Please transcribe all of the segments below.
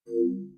Moin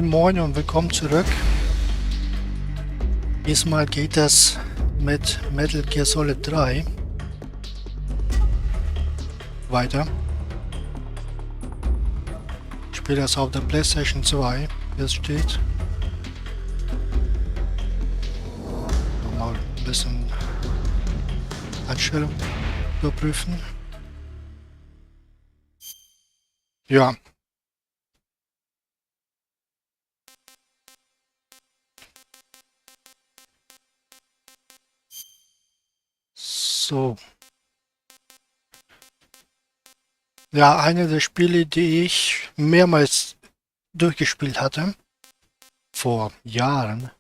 Moin und willkommen zurück. Diesmal geht es mit Metal Gear Solid 3 weiter. Ich spiele das auf der PlayStation 2, wie es steht. Mal ein bisschen Einstellung überprüfen. Ja. So. Ja, eine der Spiele, die ich mehrmals durchgespielt hatte. Vor Jahren.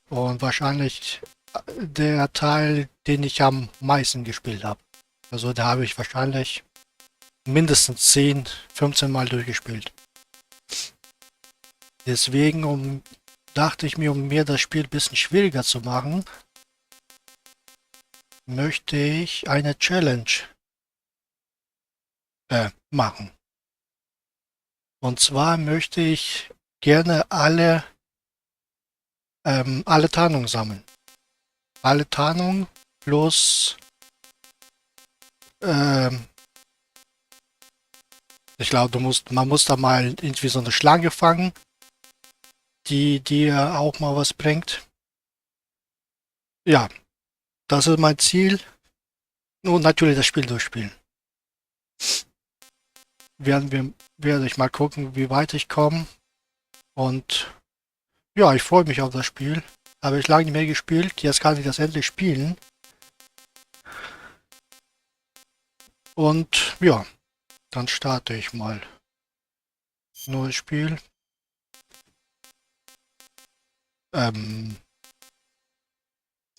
Und wahrscheinlich der Teil, den ich am meisten gespielt habe. Also da habe ich wahrscheinlich mindestens 10, 15 Mal durchgespielt. Deswegen dachte ich mir, um mir das Spiel ein bisschen schwieriger zu machen, möchte ich eine Challenge machen. Und zwar möchte ich gerne alle Tarnungen sammeln. Alle Tarnungen plus ich glaube, man muss da mal irgendwie so eine Schlange fangen, die dir auch mal was bringt. Ja, das ist mein Ziel. Und natürlich das Spiel durchspielen. Werde ich mal gucken, wie weit ich komme. Und ja, ich freue mich auf das Spiel. Habe ich lange nicht mehr gespielt. Jetzt kann ich das endlich spielen. Und ja, dann starte ich mal. Neues Spiel.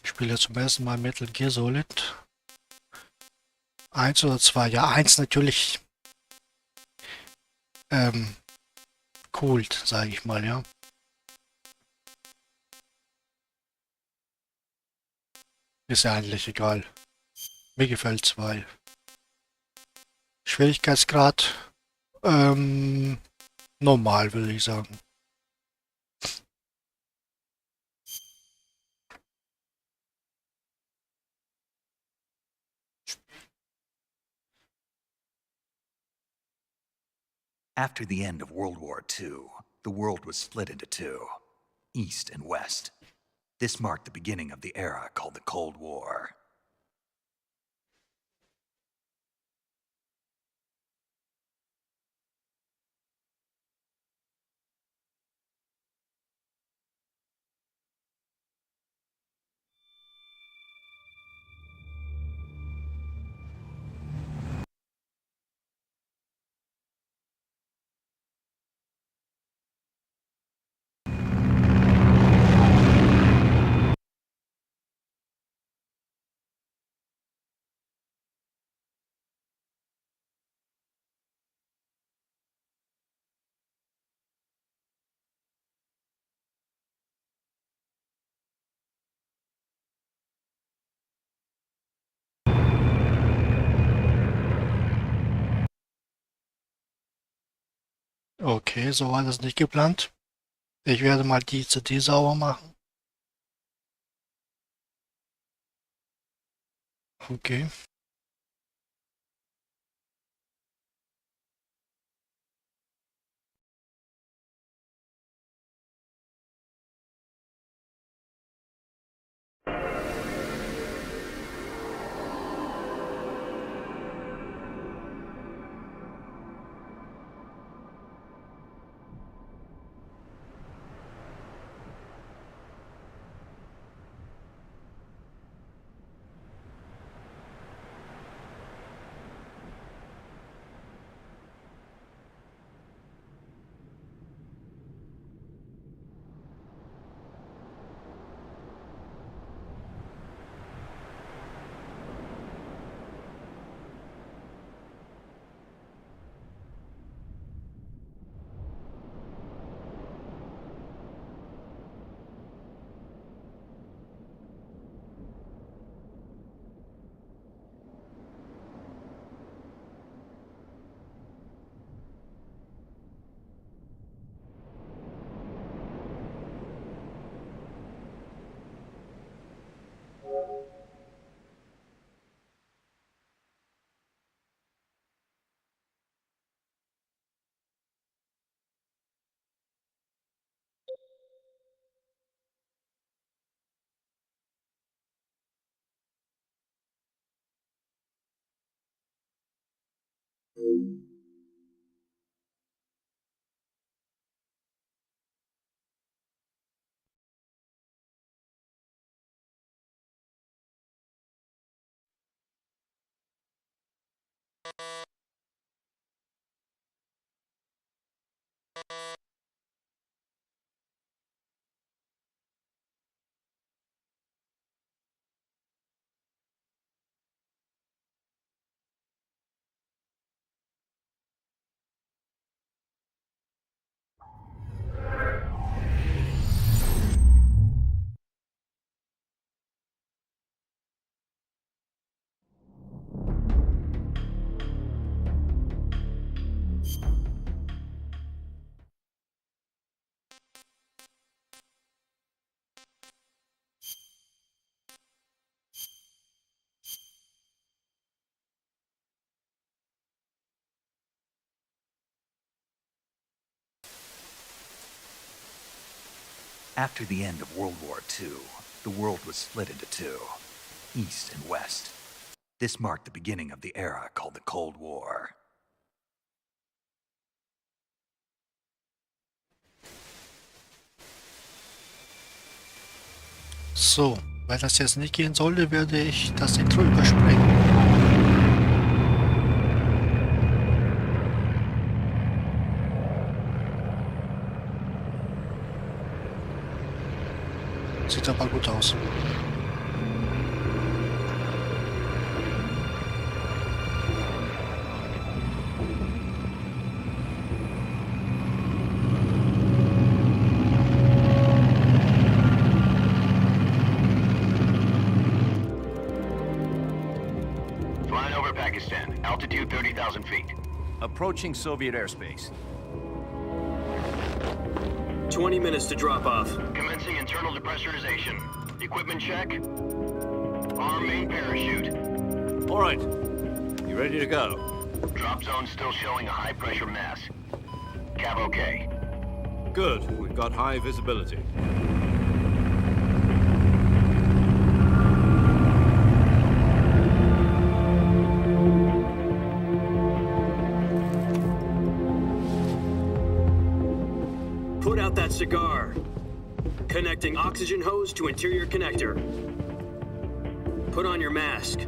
Ich spiele zum ersten Mal Metal Gear Solid. 1 oder 2. Ja, 1 natürlich cool, sage ich mal, ja. Ist ja eigentlich egal. Mir gefällt 2. Schwierigkeitsgrad normal, würde ich sagen. After the end of World War II, the world was split into two, East and West. This marked the beginning of the era called the Cold War. Okay, so war das nicht geplant. Ich werde mal die CD sauber machen. Okay. After the end of World War II, the world was split into two, East and West. This marked the beginning of the era called the Cold War. So, weil das jetzt nicht gehen sollte, werde ich das Intro überspringen. Sieht aber gut aus. Flying over Pakistan, altitude 30,000 feet. Approaching Soviet airspace. 20 minutes to drop off. Commencing internal depressurization. Equipment check. Arm main parachute. All right. You ready to go? Drop zone still showing a high pressure mass. Cav okay. Good. We've got high visibility. Put out that cigar. Connecting oxygen hose to interior connector. Put on your mask.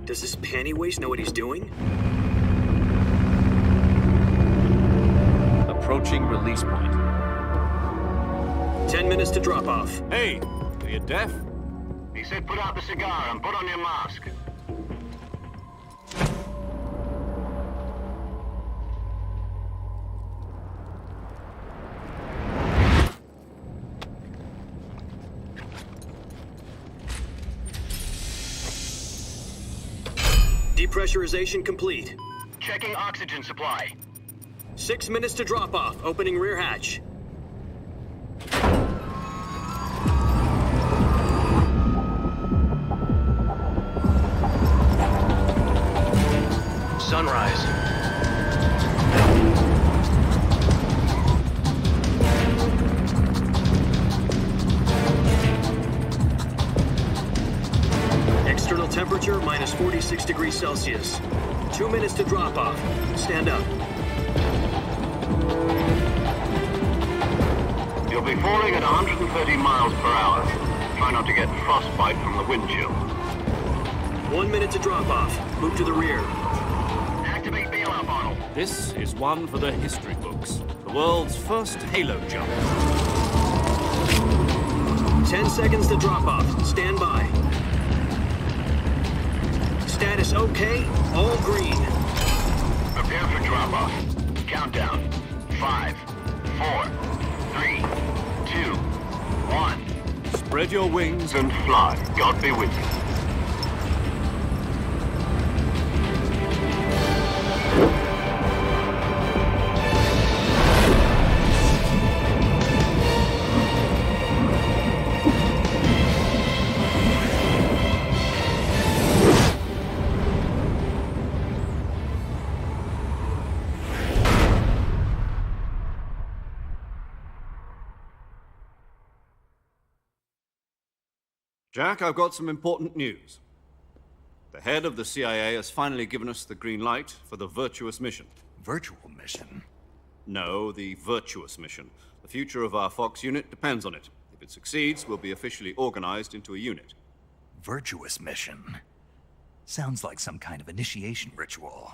Does this panty waste know what he's doing? Approaching release point. 10 minutes to drop off. Hey, are you deaf? He said put out the cigar and put on your mask. Depressurization complete. Checking oxygen supply. 6 minutes to drop off. Opening rear hatch. Sunrise. External temperature minus 46 degrees Celsius. 2 minutes to drop off. Stand up. You'll be falling at 130 miles per hour. Try not to get frostbite from the wind chill. 1 minute to drop off. Move to the rear. Activate bailout bottle. This is one for the history books. The world's first halo jump. 10 seconds to drop off. Stand by. Status okay. All green. Prepare for drop-off. Countdown. 5, 4, 3, 2, 1. Spread your wings And fly. God be with you. Jack, I've got some important news. The head of the CIA has finally given us the green light for the virtuous mission. Virtual mission? No, the virtuous mission. The future of our Fox unit depends on it. If it succeeds, we'll be officially organized into a unit. Virtuous mission? Sounds like some kind of initiation ritual.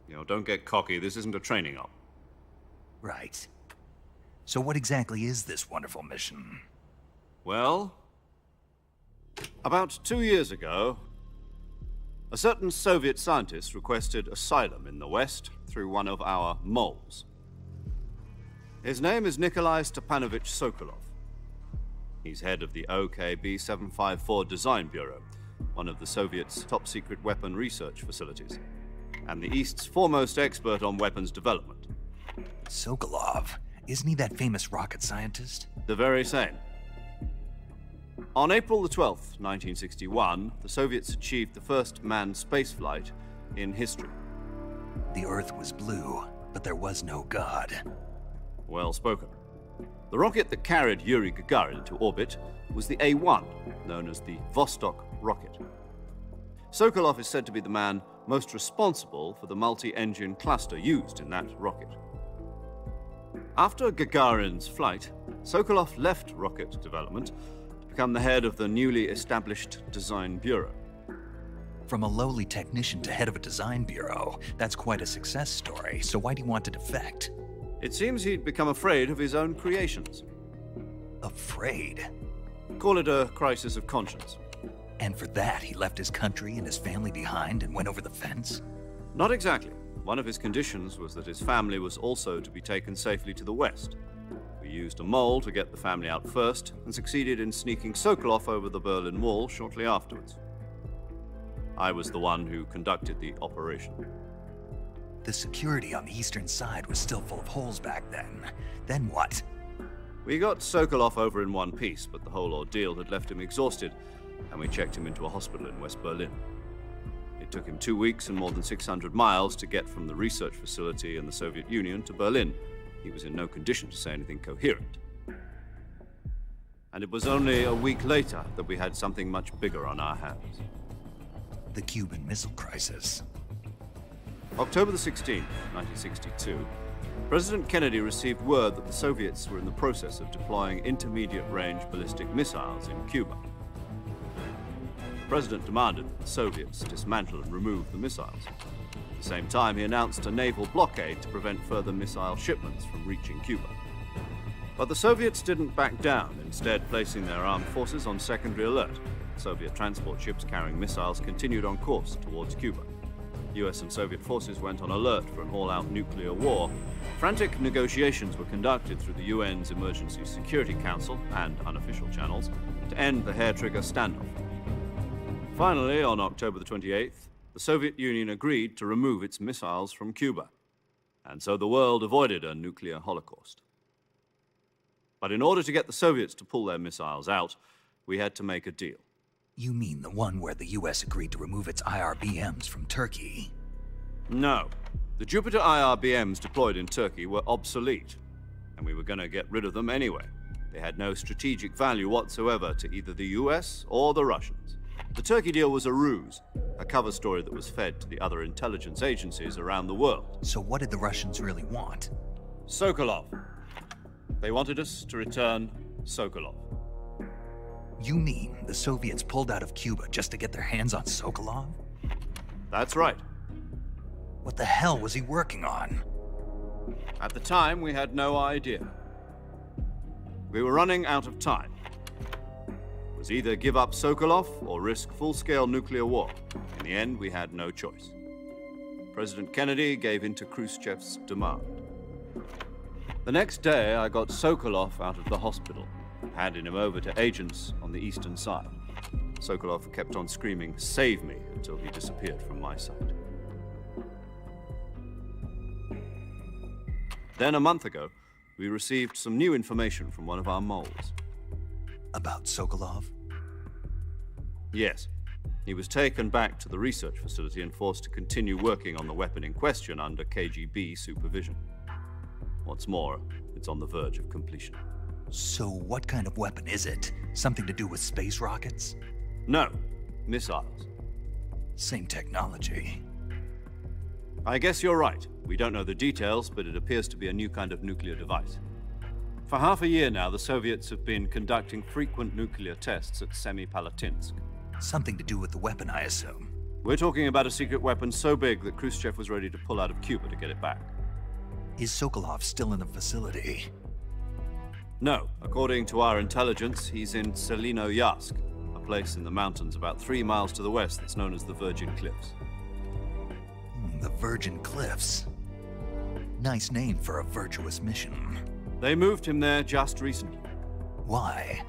You know, don't get cocky. This isn't a training op. Right. So what exactly is this wonderful mission? Well, about 2 years ago, a certain Soviet scientist requested asylum in the West through one of our moles. His name is Nikolai Stepanovich Sokolov. He's head of the OKB-754 Design Bureau, one of the Soviets' top-secret weapon research facilities, and the East's foremost expert on weapons development. Sokolov? Isn't he that famous rocket scientist? The very same. On April the 12th, 1961, the Soviets achieved the first manned spaceflight in history. The Earth was blue, but there was no God. Well spoken. The rocket that carried Yuri Gagarin into orbit was the A-1, known as the Vostok rocket. Sokolov is said to be the man most responsible for the multi-engine cluster used in that rocket. After Gagarin's flight, Sokolov left rocket development to become the head of the newly established Design Bureau. From a lowly technician to head of a design bureau, that's quite a success story, so why'd he want to defect? It seems he'd become afraid of his own creations. Afraid? Call it a crisis of conscience. And for that, he left his country and his family behind and went over the fence? Not exactly. One of his conditions was that his family was also to be taken safely to the West. We used a mole to get the family out first and succeeded in sneaking Sokolov over the Berlin Wall shortly afterwards. I was the one who conducted the operation. The security on the eastern side was still full of holes back then. Then what? We got Sokolov over in one piece, but the whole ordeal had left him exhausted, and we checked him into a hospital in West Berlin. It took him 2 weeks and more than 600 miles to get from the research facility in the Soviet Union to Berlin. He was in no condition to say anything coherent. And it was only a week later that we had something much bigger on our hands. The Cuban Missile Crisis. October the 16th, 1962, President Kennedy received word that the Soviets were in the process of deploying intermediate-range ballistic missiles in Cuba. The President demanded that the Soviets dismantle and remove the missiles. At the same time, he announced a naval blockade to prevent further missile shipments from reaching Cuba. But the Soviets didn't back down, instead placing their armed forces on secondary alert. Soviet transport ships carrying missiles continued on course towards Cuba. US and Soviet forces went on alert for an all-out nuclear war. Frantic negotiations were conducted through the UN's Emergency Security Council and unofficial channels to end the hair-trigger standoff. Finally, on October the 28th, the the Soviet Union agreed to remove its missiles from Cuba, and so the world avoided a nuclear holocaust. But in order to get the Soviets to pull their missiles out, we had to make a deal. You mean the one where the US agreed to remove its IRBMs from Turkey? No. The Jupiter IRBMs deployed in Turkey were obsolete, and we were going to get rid of them anyway. They had no strategic value whatsoever to either the US or the Russians. The Turkey deal was a ruse, a cover story that was fed to the other intelligence agencies around the world. So what did the Russians really want? Sokolov. They wanted us to return Sokolov. You mean the Soviets pulled out of Cuba just to get their hands on Sokolov? That's right. What the hell was he working on? At the time, we had no idea. We were running out of time. It was either give up Sokolov or risk full-scale nuclear war. In the end, we had no choice. President Kennedy gave in to Khrushchev's demand. The next day, I got Sokolov out of the hospital, handed him over to agents on the eastern side. Sokolov kept on screaming, "Save me," until he disappeared from my sight. Then, a month ago, we received some new information from one of our moles. About Sokolov? Yes. He was taken back to the research facility and forced to continue working on the weapon in question under KGB supervision. What's more, it's on the verge of completion. So what kind of weapon is it? Something to do with space rockets? No, missiles. Same technology. I guess you're right. We don't know the details, but it appears to be a new kind of nuclear device. For half a year now, the Soviets have been conducting frequent nuclear tests at Semipalatinsk. Something to do with the weapon, I assume. We're talking about a secret weapon so big that Khrushchev was ready to pull out of Cuba to get it back. Is Sokolov still in the facility? No. According to our intelligence, he's in Selinoyarsk, a place in the mountains about 3 miles to the west that's known as the Virgin Cliffs. The Virgin Cliffs. Nice name for a virtuous mission. They moved him there just recently. Why?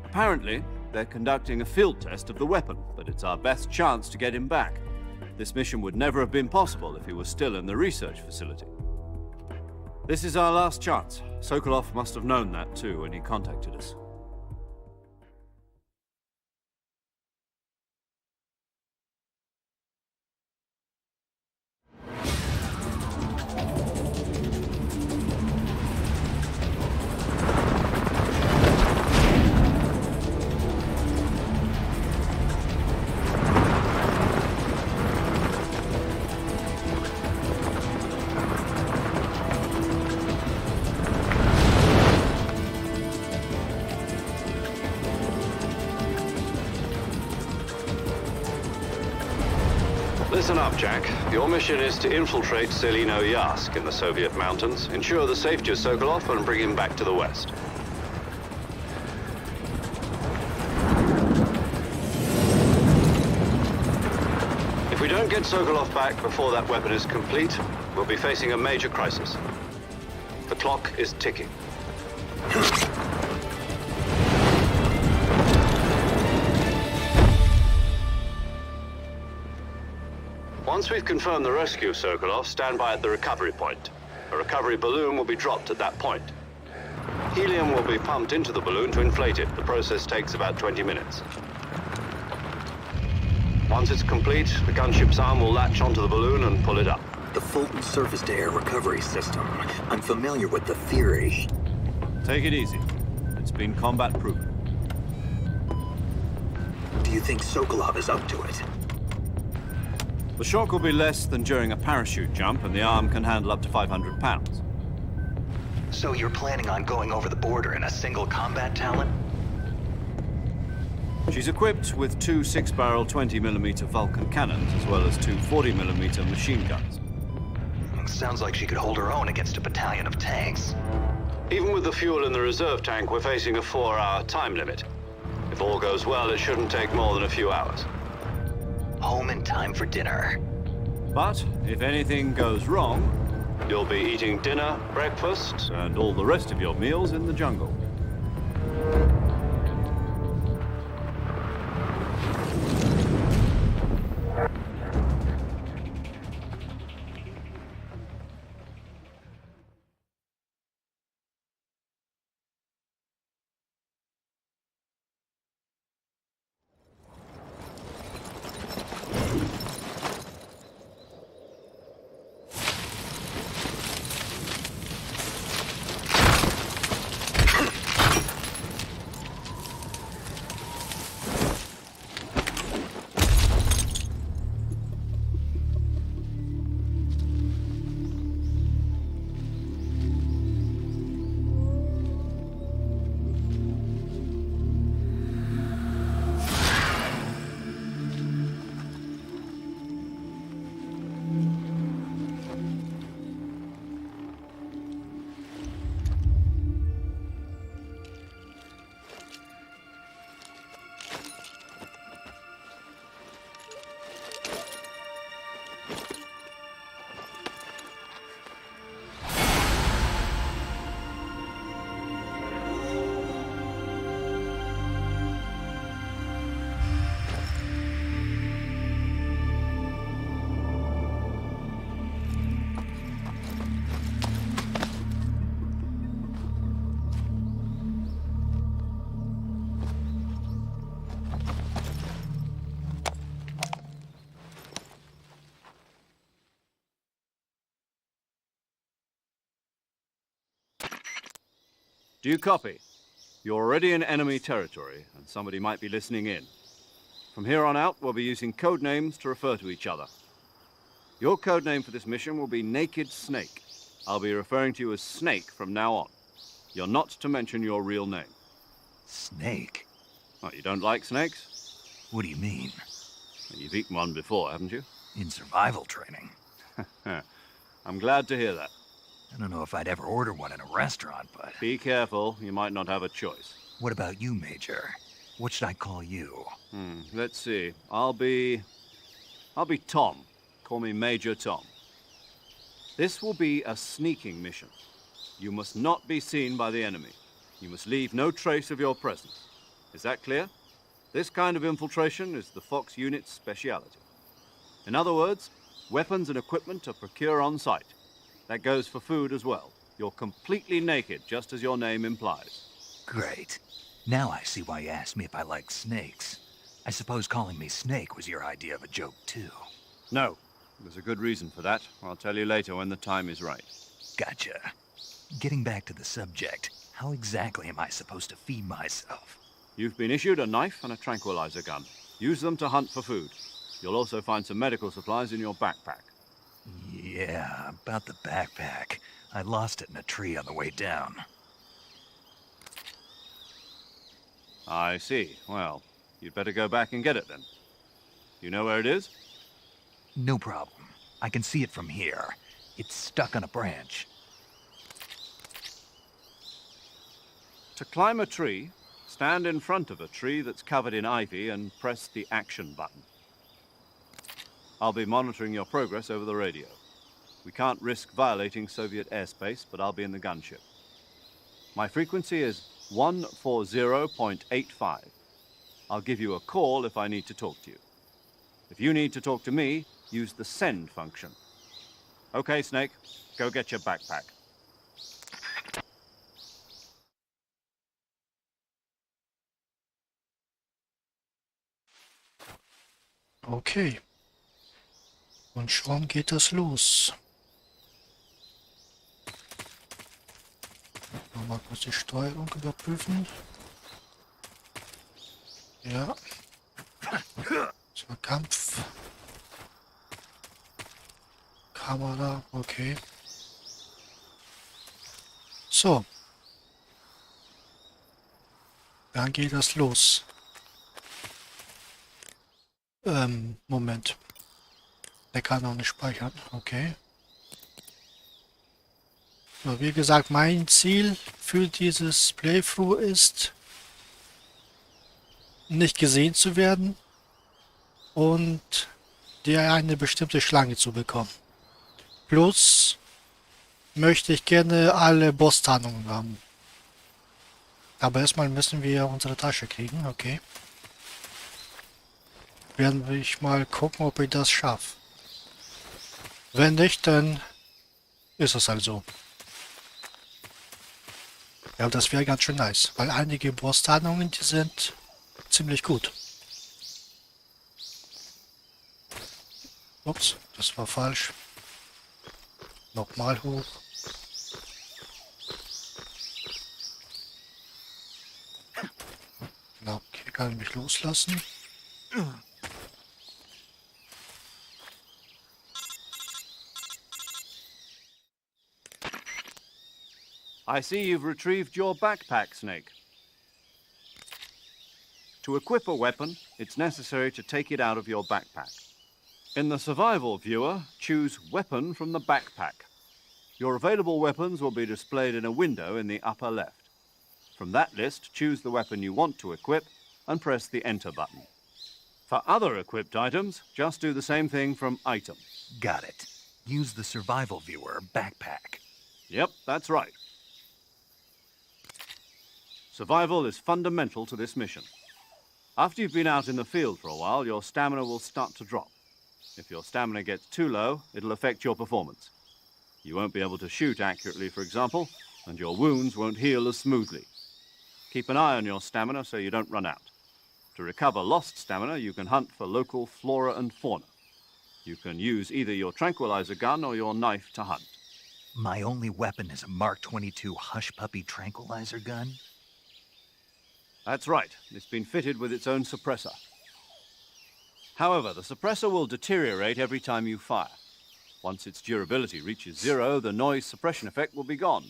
Apparently, they're conducting a field test of the weapon, but it's our best chance to get him back. This mission would never have been possible if he was still in the research facility. This is our last chance. Sokolov must have known that too when he contacted us. Listen up, Jack. Your mission is to infiltrate Selinoyarsk in the Soviet mountains, ensure the safety of Sokolov, and bring him back to the west. If we don't get Sokolov back before that weapon is complete, we'll be facing a major crisis. The clock is ticking. Once we've confirmed the rescue of Sokolov, stand by at the recovery point. A recovery balloon will be dropped at that point. Helium will be pumped into the balloon to inflate it. The process takes about 20 minutes. Once it's complete, the gunship's arm will latch onto the balloon and pull it up. The Fulton surface-to-air recovery system. I'm familiar with the theory. Take it easy. It's been combat-proven. Do you think Sokolov is up to it? The shock will be less than during a parachute jump, and the arm can handle up to 500 pounds. So you're planning on going over the border in a single combat Talon? She's equipped with 2 6-barrel 20mm Vulcan cannons, as well as 2 40mm machine guns. Sounds like she could hold her own against a battalion of tanks. Even with the fuel in the reserve tank, we're facing a 4-hour time limit. If all goes well, it shouldn't take more than a few hours. Home in time for dinner. But if anything goes wrong, you'll be eating dinner, breakfast, and all the rest of your meals in the jungle. Do you copy? You're already in enemy territory, and somebody might be listening in. From here on out, we'll be using code names to refer to each other. Your code name for this mission will be Naked Snake. I'll be referring to you as Snake from now on. You're not to mention your real name. Snake? What, you don't like snakes? What do you mean? You've eaten one before, haven't you? In survival training? I'm glad to hear that. I don't know if I'd ever order one in a restaurant, but... Be careful, you might not have a choice. What about you, Major? What should I call you? Let's see. I'll be Tom. Call me Major Tom. This will be a sneaking mission. You must not be seen by the enemy. You must leave no trace of your presence. Is that clear? This kind of infiltration is the Fox unit's speciality. In other words, weapons and equipment are procured on site. That goes for food as well. You're completely naked, just as your name implies. Great. Now I see why you asked me if I like snakes. I suppose calling me Snake was your idea of a joke, too. No. There's a good reason for that. I'll tell you later when the time is right. Gotcha. Getting back to the subject, how exactly am I supposed to feed myself? You've been issued a knife and a tranquilizer gun. Use them to hunt for food. You'll also find some medical supplies in your backpack. Yeah, about the backpack. I lost it in a tree on the way down. I see. Well, you'd better go back and get it then. You know where it is? No problem. I can see it from here. It's stuck on a branch. To climb a tree, stand in front of a tree that's covered in ivy and press the action button. I'll be monitoring your progress over the radio. We can't risk violating Soviet airspace, but I'll be in the gunship. My frequency is 140.85. I'll give you a call if I need to talk to you. If you need to talk to me, use the send function. Okay, Snake, go get your backpack. Okay. Und schon geht das los. Nochmal kurz die Steuerung überprüfen. Ja. So, Kampf. Kamera, okay. So. Dann geht das los. Moment. Der kann auch nicht speichern. Okay. So, wie gesagt, mein Ziel für dieses Playthrough ist, nicht gesehen zu werden und eine bestimmte Schlange zu bekommen. Plus möchte ich gerne alle Boss-Tarnungen haben. Aber erstmal müssen wir unsere Tasche kriegen, okay. Werden wir mal gucken, ob ich das schaffe. Wenn nicht, dann ist es halt so. Ja, das wäre ganz schön nice, weil einige Boss-Tarnungen, die sind ziemlich gut. Ups, das war falsch. Nochmal hoch. Na, okay, kann ich mich loslassen. I see you've retrieved your backpack, Snake. To equip a weapon, it's necessary to take it out of your backpack. In the survival viewer, choose Weapon from the backpack. Your available weapons will be displayed in a window in the upper left. From that list, choose the weapon you want to equip and press the Enter button. For other equipped items, just do the same thing from Item. Got it. Use the survival viewer backpack. Yep, that's right. Survival is fundamental to this mission. After you've been out in the field for a while, your stamina will start to drop. If your stamina gets too low, it'll affect your performance. You won't be able to shoot accurately, for example, and your wounds won't heal as smoothly. Keep an eye on your stamina so you don't run out. To recover lost stamina, you can hunt for local flora and fauna. You can use either your tranquilizer gun or your knife to hunt. My only weapon is a Mark 22 Hush Puppy tranquilizer gun? That's right. It's been fitted with its own suppressor. However, the suppressor will deteriorate every time you fire. Once its durability reaches 0, the noise suppression effect will be gone.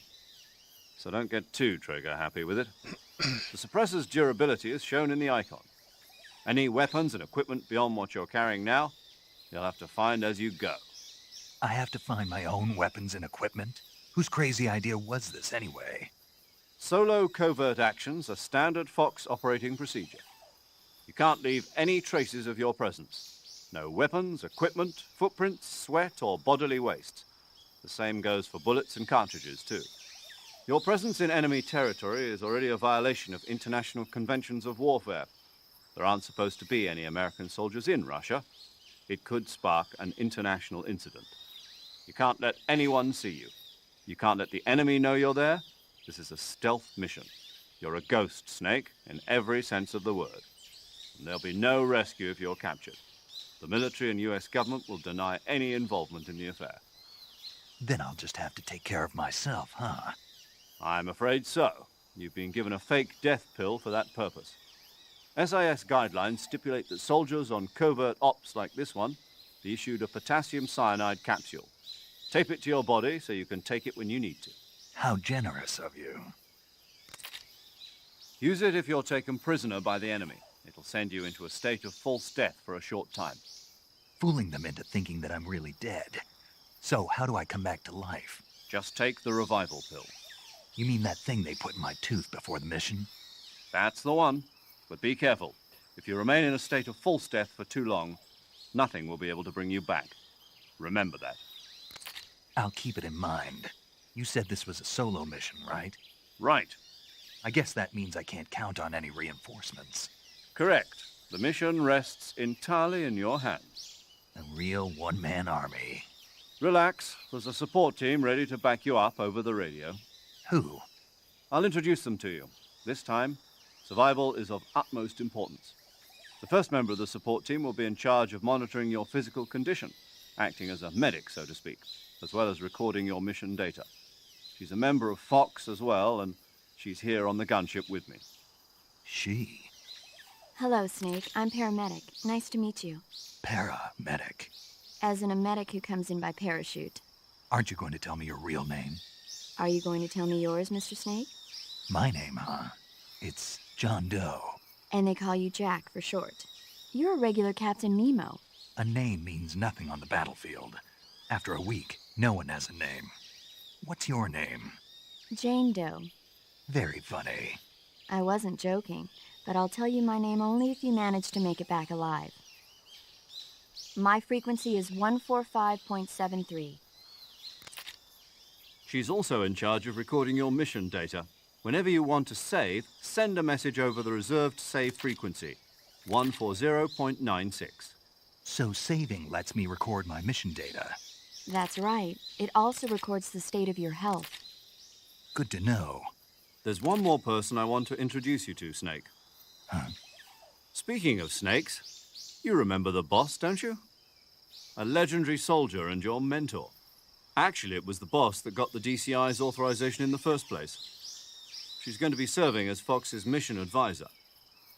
So don't get too trigger-happy with it. The suppressor's durability is shown in the icon. Any weapons and equipment beyond what you're carrying now, you'll have to find as you go. I have to find my own weapons and equipment? Whose crazy idea was this anyway? Solo covert actions are standard Fox operating procedure. You can't leave any traces of your presence. No weapons, equipment, footprints, sweat, or bodily waste. The same goes for bullets and cartridges, too. Your presence in enemy territory is already a violation of international conventions of warfare. There aren't supposed to be any American soldiers in Russia. It could spark an international incident. You can't let anyone see you. You can't let the enemy know you're there. This is a stealth mission. You're a ghost, Snake, in every sense of the word. And there'll be no rescue if you're captured. The military and US government will deny any involvement in the affair. Then I'll just have to take care of myself, huh? I'm afraid so. You've been given a fake death pill for that purpose. SIS guidelines stipulate that soldiers on covert ops like this one be issued a potassium cyanide capsule. Tape it to your body so you can take it when you need to. How generous of you. Use it if you're taken prisoner by the enemy. It'll send you into a state of false death for a short time. Fooling them into thinking that I'm really dead. So, how do I come back to life? Just take the revival pill. You mean that thing they put in my tooth before the mission? That's the one. But be careful. If you remain in a state of false death for too long, nothing will be able to bring you back. Remember that. I'll keep it in mind. You said this was a solo mission, right? Right. I guess that means I can't count on any reinforcements. Correct. The mission rests entirely in your hands. A real one-man army. Relax. There's a support team ready to back you up over the radio. Who? I'll introduce them to you. This time, survival is of utmost importance. The first member of the support team will be in charge of monitoring your physical condition, acting as a medic, so to speak, as well as recording your mission data. She's a member of Fox as well, and she's here on the gunship with me. She? Hello, Snake. I'm paramedic. Nice to meet you. Paramedic. As in a medic who comes in by parachute. Aren't you going to tell me your real name? Are you going to tell me yours, Mr. Snake? My name, huh? It's John Doe. And they call you Jack for short. You're a regular Captain Nemo. A name means nothing on the battlefield. After a week, no one has a name. What's your name? Jane Doe. Very funny. I wasn't joking, but I'll tell you my name only if you manage to make it back alive. My frequency is 145.73. She's also in charge of recording your mission data. Whenever you want to save, send a message over the reserved save frequency, 140.96. So saving lets me record my mission data. That's right. It also records the state of your health. Good to know. There's one more person I want to introduce you to, Snake. Huh? Speaking of snakes, you remember the boss, don't you? A legendary soldier and your mentor. Actually, it was the boss that got the DCI's authorization in the first place. She's going to be serving as Fox's mission advisor.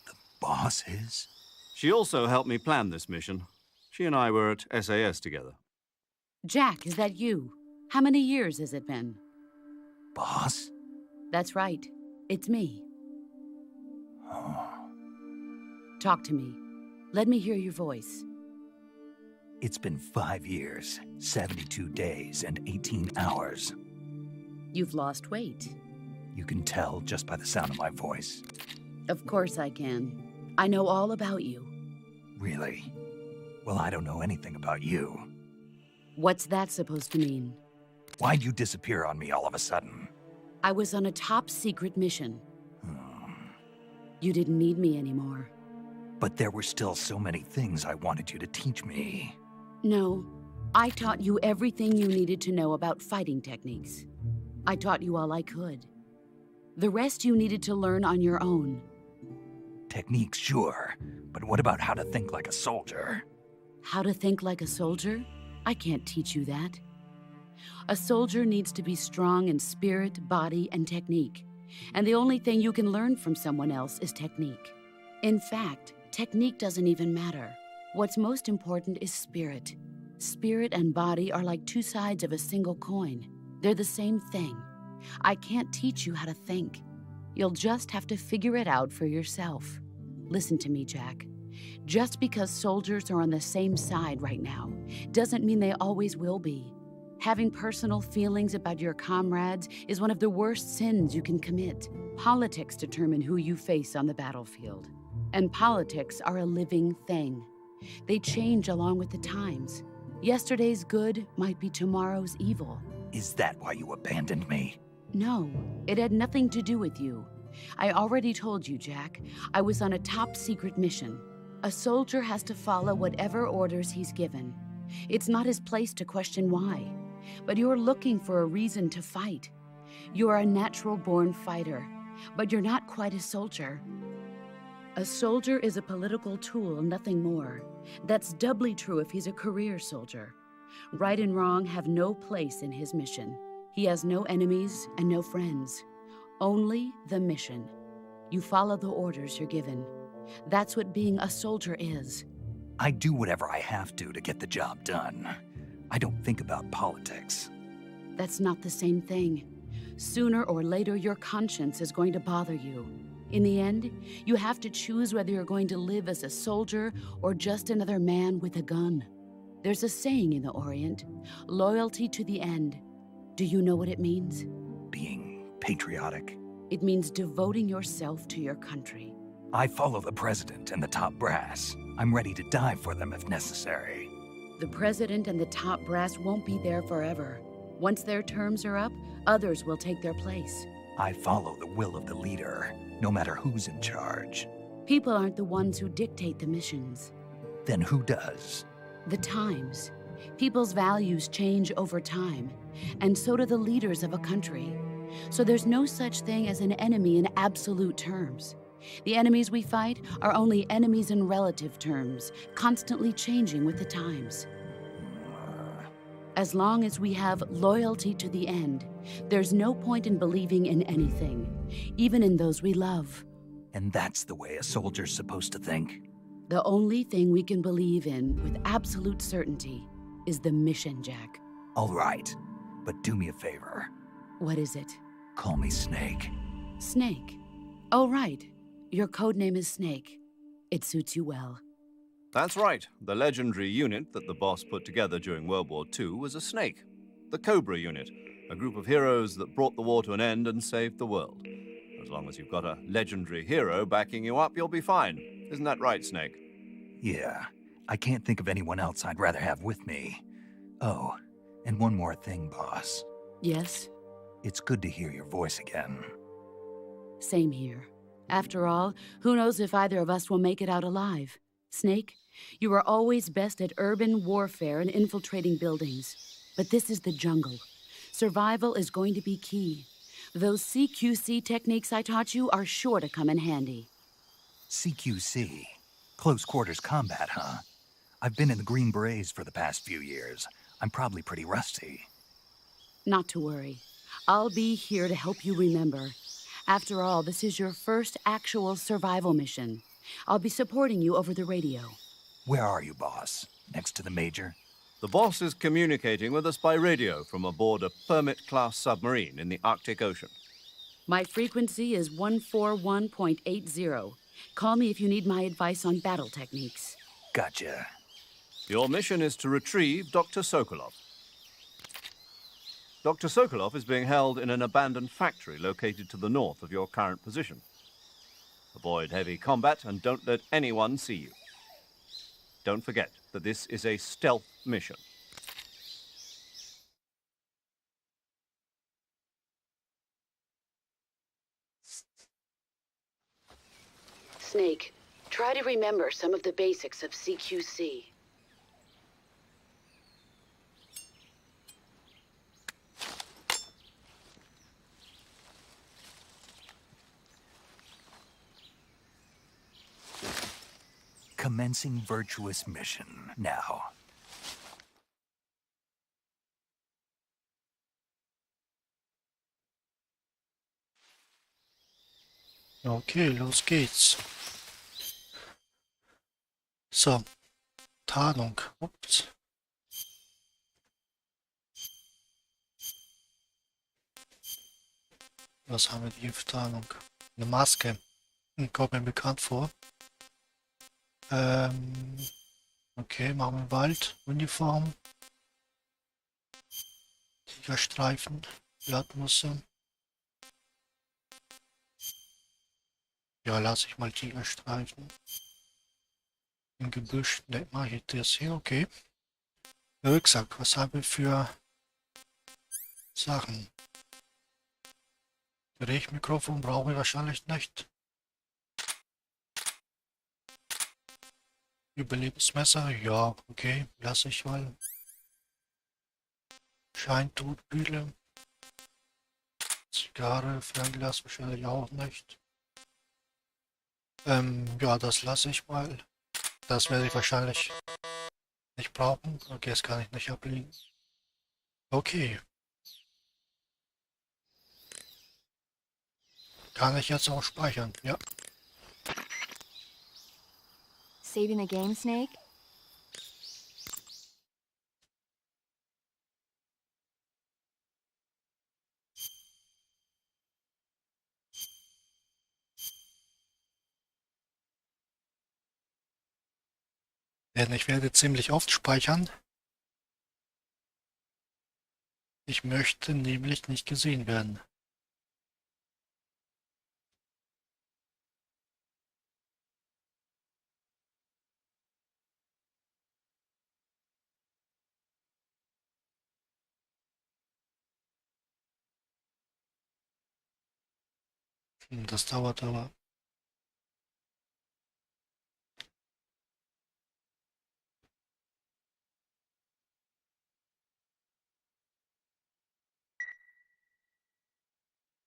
The boss is? She also helped me plan this mission. She and I were at SAS together. Jack, is that you? How many years has it been? Boss? That's right. It's me. Talk to me. Let me hear your voice. It's been 5 years, 72 days, and 18 hours. You've lost weight. You can tell just by the sound of my voice. Of course I can. I know all about you. Really? Well, I don't know anything about you. What's that supposed to mean? Why'd you disappear on me all of a sudden? I was on a top-secret mission. You didn't need me anymore. But there were still so many things I wanted you to teach me. No, I taught you everything you needed to know about fighting techniques. I taught you all I could. The rest you needed to learn on your own. Techniques, sure. But what about how to think like a soldier? How to think like a soldier? I can't teach you that. A soldier needs to be strong in spirit, body, and technique. And the only thing you can learn from someone else is technique. In fact, technique doesn't even matter. What's most important is spirit. Spirit and body are like two sides of a single coin. They're the same thing. I can't teach you how to think. You'll just have to figure it out for yourself. Listen to me, Jack. Just because soldiers are on the same side right now doesn't mean they always will be. Having personal feelings about your comrades is one of the worst sins you can commit. Politics determine who you face on the battlefield. And politics are a living thing. They change along with the times. Yesterday's good might be tomorrow's evil. Is that why you abandoned me? No, it had nothing to do with you. I already told you, Jack. I was on a top-secret mission. A soldier has to follow whatever orders he's given. It's not his place to question why. But you're looking for a reason to fight. You are a natural-born fighter, but you're not quite a soldier. A soldier is a political tool, nothing more. That's doubly true if he's a career soldier. Right and wrong have no place in his mission. He has no enemies and no friends. Only the mission. You follow the orders you're given. That's what being a soldier is. I do whatever I have to get the job done. I don't think about politics. That's not the same thing. Sooner or later, your conscience is going to bother you. In the end, you have to choose whether you're going to live as a soldier or just another man with a gun. There's a saying in the Orient, loyalty to the end. Do you know what it means? Being patriotic. It means devoting yourself to your country. I follow the president and the top brass. I'm ready to die for them if necessary. The president and the top brass won't be there forever. Once their terms are up, others will take their place. I follow the will of the leader, no matter who's in charge. People aren't the ones who dictate the missions. Then who does? The times. People's values change over time, and so do the leaders of a country. So there's no such thing as an enemy in absolute terms. The enemies we fight are only enemies in relative terms, constantly changing with the times. As long as we have loyalty to the end, there's no point in believing in anything, even in those we love. And that's the way a soldier's supposed to think? The only thing we can believe in with absolute certainty is the mission, Jack. All right, but do me a favor. What is it? Call me Snake. Snake. Oh, right. Your code name is Snake. It suits you well. That's right. The legendary unit that the boss put together during World War II was a snake. The Cobra unit, a group of heroes that brought the war to an end and saved the world. As long as you've got a legendary hero backing you up, you'll be fine. Isn't that right, Snake? Yeah, I can't think of anyone else I'd rather have with me. Oh, and one more thing, boss. Yes? It's good to hear your voice again. Same here. After all, who knows if either of us will make it out alive? Snake, you are always best at urban warfare and infiltrating buildings. But this is the jungle. Survival is going to be key. Those CQC techniques I taught you are sure to come in handy. CQC? Close quarters combat, huh? I've been in the Green Berets for the past few years. I'm probably pretty rusty. Not to worry. I'll be here to help you remember. After all, this is your first actual survival mission. I'll be supporting you over the radio. Where are you, boss? Next to the Major? The boss is communicating with us by radio from aboard a Permit-class submarine in the Arctic Ocean. My frequency is 141.80. Call me if you need my advice on battle techniques. Gotcha. Your mission is to retrieve Dr. Sokolov. Dr. Sokolov is being held in an abandoned factory located to the north of your current position. Avoid heavy combat and don't let anyone see you. Don't forget that this is a stealth mission. Snake, try to remember some of the basics of CQC. Commencing virtuous mission now. Okay, los geht's. So, Tarnung. Ups. Was haben wir hier für Tarnung? Eine Maske. Kommt mir bekannt vor. Okay, machen wir Wald. Uniform. Tigerstreifen. Blattmusse. Ja, lasse ich mal Tigerstreifen. Im Gebüsch. Ne, mache ich das hier. Okay. Rucksack. Was haben wir für Sachen? Drehmikrofon brauchen wir wahrscheinlich nicht. Überlebensmesser, ja, okay, lasse ich mal. Scheintotbühle. Zigarre, Fernglas wahrscheinlich auch nicht. Ja, das lasse ich mal. Das werde ich wahrscheinlich nicht brauchen. Okay, das kann ich nicht ablegen. Okay. Kann ich jetzt auch speichern, ja. Saving the game, Snake? Denn ich werde ziemlich oft speichern. Ich möchte nämlich nicht gesehen werden. Das dauert aber.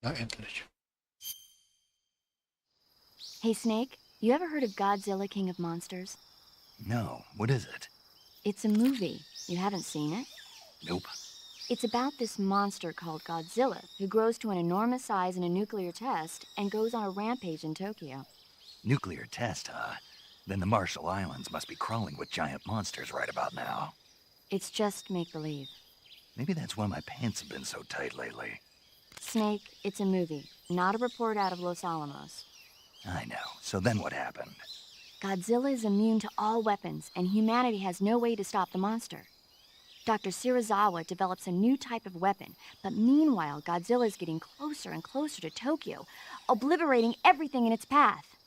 Na endlich. Hey, Snake, you ever heard of Godzilla, King of Monsters? No, what is it? It's a movie. You haven't seen it? Nope. It's about this monster called Godzilla who grows to an enormous size in a nuclear test and goes on a rampage in Tokyo. Nuclear test, huh? Then the Marshall Islands must be crawling with giant monsters right about now. It's just make-believe. Maybe that's why my pants have been so tight lately. Snake, it's a movie, not a report out of Los Alamos. I know. So then what happened? Godzilla is immune to all weapons, and humanity has no way to stop the monster. Dr. Shirazawa develops a new type of weapon, but meanwhile, Godzilla is getting closer and closer to Tokyo, obliterating everything in its path.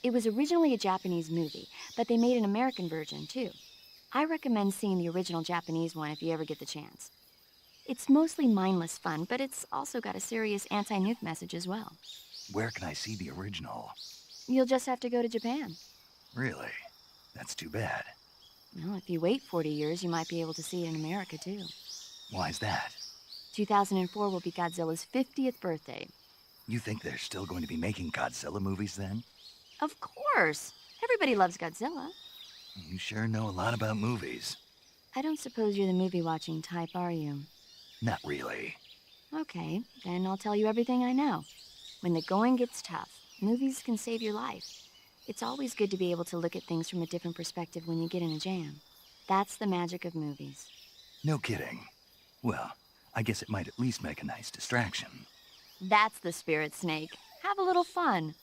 It was originally a Japanese movie, but they made an American version, too. I recommend seeing the original Japanese one if you ever get the chance. It's mostly mindless fun, but it's also got a serious anti-nuke message as well. Where can I see the original? You'll just have to go to Japan. Really? That's too bad. Well, if you wait 40 years, you might be able to see it in America, too. Why's that? 2004 will be Godzilla's 50th birthday. You think they're still going to be making Godzilla movies then? Of course! Everybody loves Godzilla. You sure know a lot about movies. I don't suppose you're the movie-watching type, are you? Not really. Okay, then I'll tell you everything I know. When the going gets tough, movies can save your life. It's always good to be able to look at things from a different perspective when you get in a jam. That's the magic of movies. No kidding. Well, I guess it might at least make a nice distraction. That's the spirit, Snake. Have a little fun.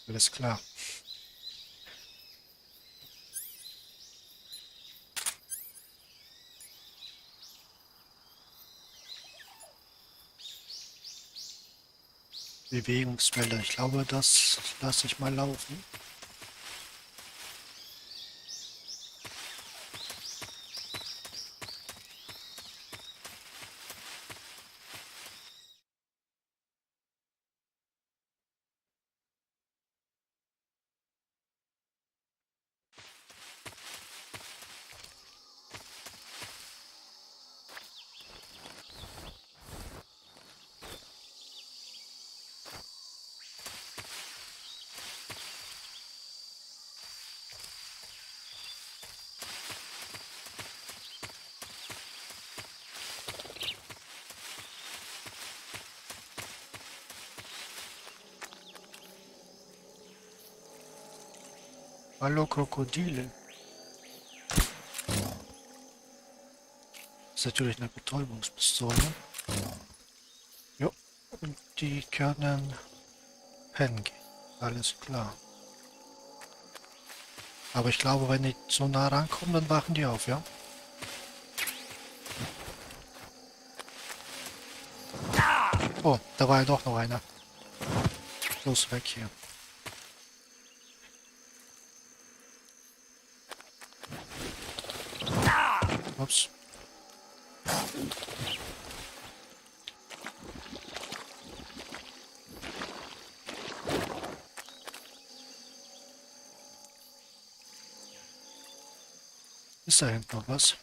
Alles klar. Bewegungswelle. Ich glaube, das lasse ich mal laufen. Hallo Krokodile. Das ist natürlich eine Betäubungspistole. Jo. Und die können pennen gehen. Alles klar. Aber ich glaube, wenn die so nah rankommen, dann wachen die auf, ja? Oh, da war ja doch noch einer. Los, weg hier. Ups. Ist da hinten noch was?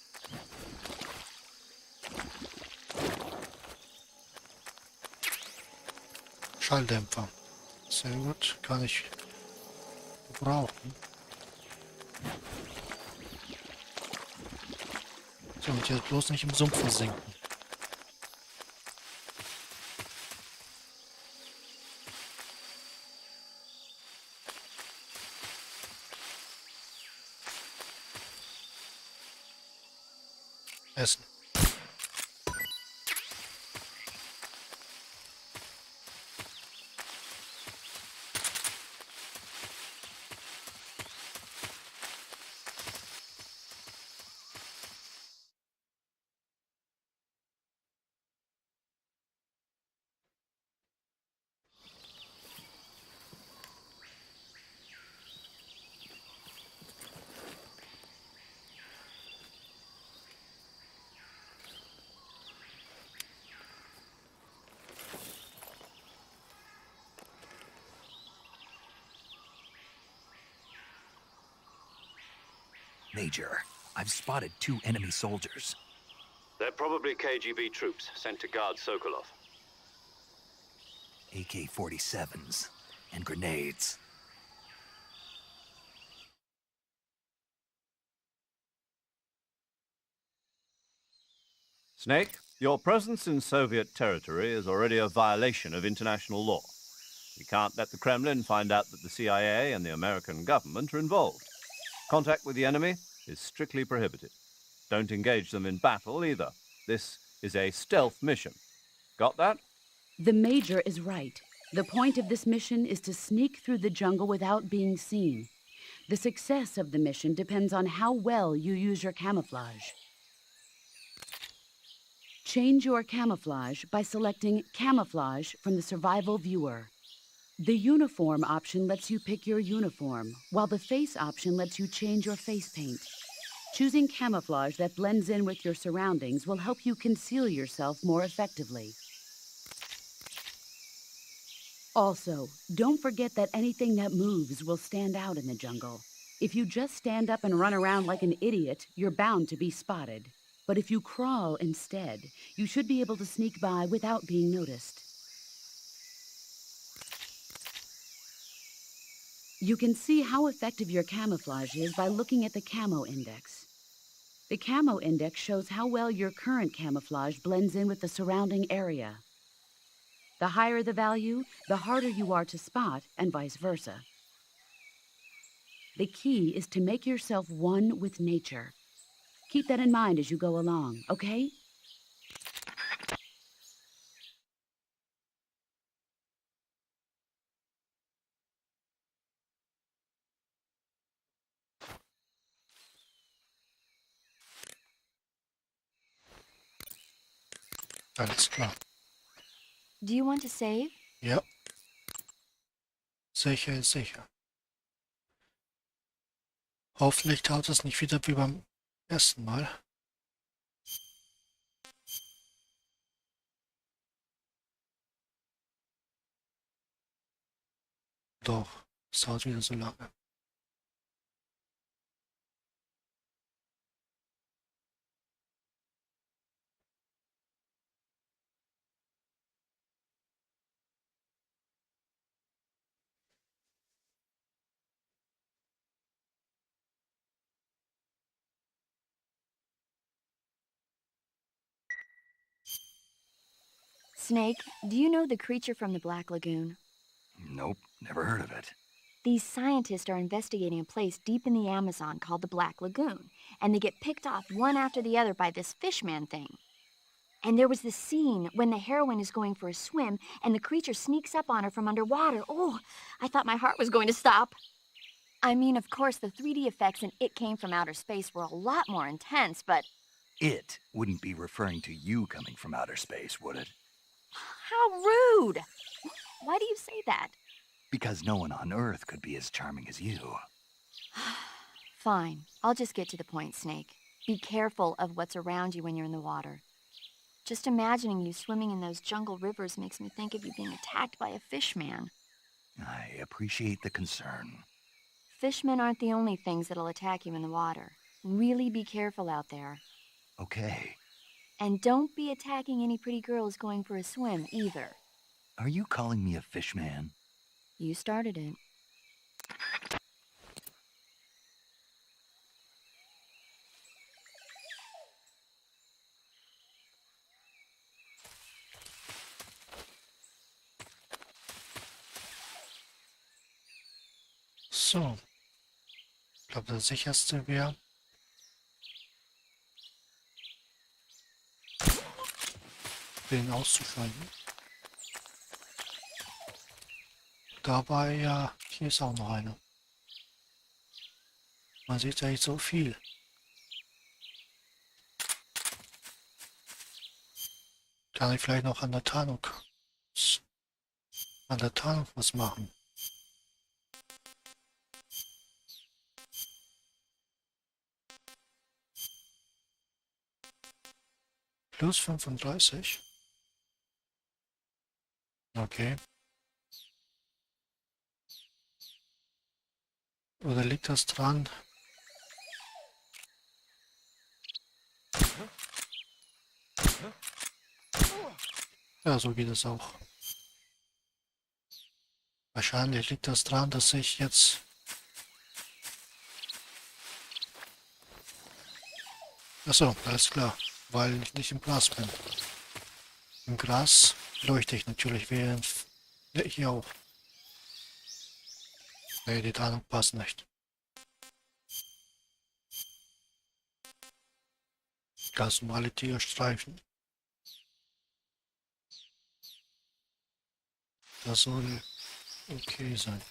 Schalldämpfer. Sehr gut, kann ich gebrauchen. So, und jetzt bloß nicht im Sumpf versinken. Essen. Major, I've spotted 2 enemy soldiers. They're probably KGB troops sent to guard Sokolov. AK-47s and grenades. Snake, your presence in Soviet territory is already a violation of international law. We can't let the Kremlin find out that the CIA and the American government are involved. Contact with the enemy is strictly prohibited. Don't engage them in battle either. This is a stealth mission. Got that? The Major is right. The point of this mission is to sneak through the jungle without being seen. The success of the mission depends on how well you use your camouflage. Change your camouflage by selecting Camouflage from the Survival Viewer. The Uniform option lets you pick your uniform, while the Face option lets you change your face paint. Choosing camouflage that blends in with your surroundings will help you conceal yourself more effectively. Also, don't forget that anything that moves will stand out in the jungle. If you just stand up and run around like an idiot, you're bound to be spotted. But if you crawl instead, you should be able to sneak by without being noticed. You can see how effective your camouflage is by looking at the Camo Index. The Camo Index shows how well your current camouflage blends in with the surrounding area. The higher the value, the harder you are to spot, and vice versa. The key is to make yourself one with nature. Keep that in mind as you go along, okay? Alles klar. Do you want to save? Ja. Sicher ist sicher. Hoffentlich taucht es nicht wieder wie beim ersten Mal. Doch, es dauert wieder so lange. Snake, do you know the creature from the Black Lagoon? Nope, never heard of it. These scientists are investigating a place deep in the Amazon called the Black Lagoon, and they get picked off one after the other by this fishman thing. And there was this scene when the heroine is going for a swim and the creature sneaks up on her from underwater. Oh, I thought my heart was going to stop. I mean, of course, the 3D effects in It Came from Outer Space were a lot more intense, but... It wouldn't be referring to you coming from outer space, would it? How rude! Why do you say that? Because no one on Earth could be as charming as you. Fine. I'll just get to the point, Snake. Be careful of what's around you when you're in the water. Just imagining you swimming in those jungle rivers makes me think of you being attacked by a fishman. I appreciate the concern. Fishmen aren't the only things that'll attack you in the water. Really be careful out there. Okay. And don't be attacking any pretty girls going for a swim, either. Are you calling me a fishman? You started it. So. Ich glaube, das sicherste wäre, den auszuschalten. Dabei, ja, hier ist auch noch eine. Man sieht ja nicht so viel. Kann ich vielleicht noch an der Tarnung was machen? Plus 35. Okay. Oder liegt das dran? Ja, so geht es auch. Wahrscheinlich liegt das dran, dass ich jetzt achso, alles klar, weil ich nicht im Gras bin. Im Gras leuchte ich natürlich, während hier auch. Nee, die Tarnung passt nicht. Ganz normale Tierstreifen. Das soll okay sein.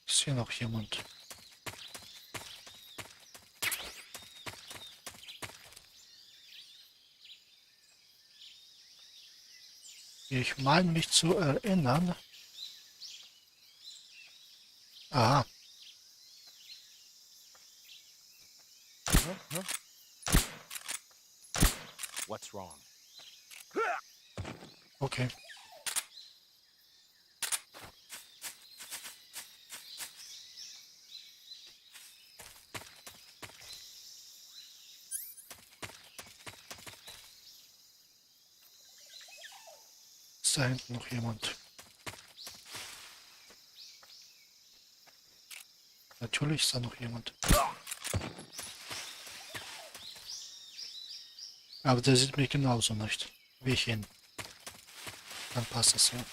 Ist hier noch jemand? Ich meine mich zu erinnern. Aha. What's wrong? Okay. Ist da hinten noch jemand? Natürlich ist da noch jemand. Aber der sieht mich genauso nicht, wie ich ihn. Dann passt das ja.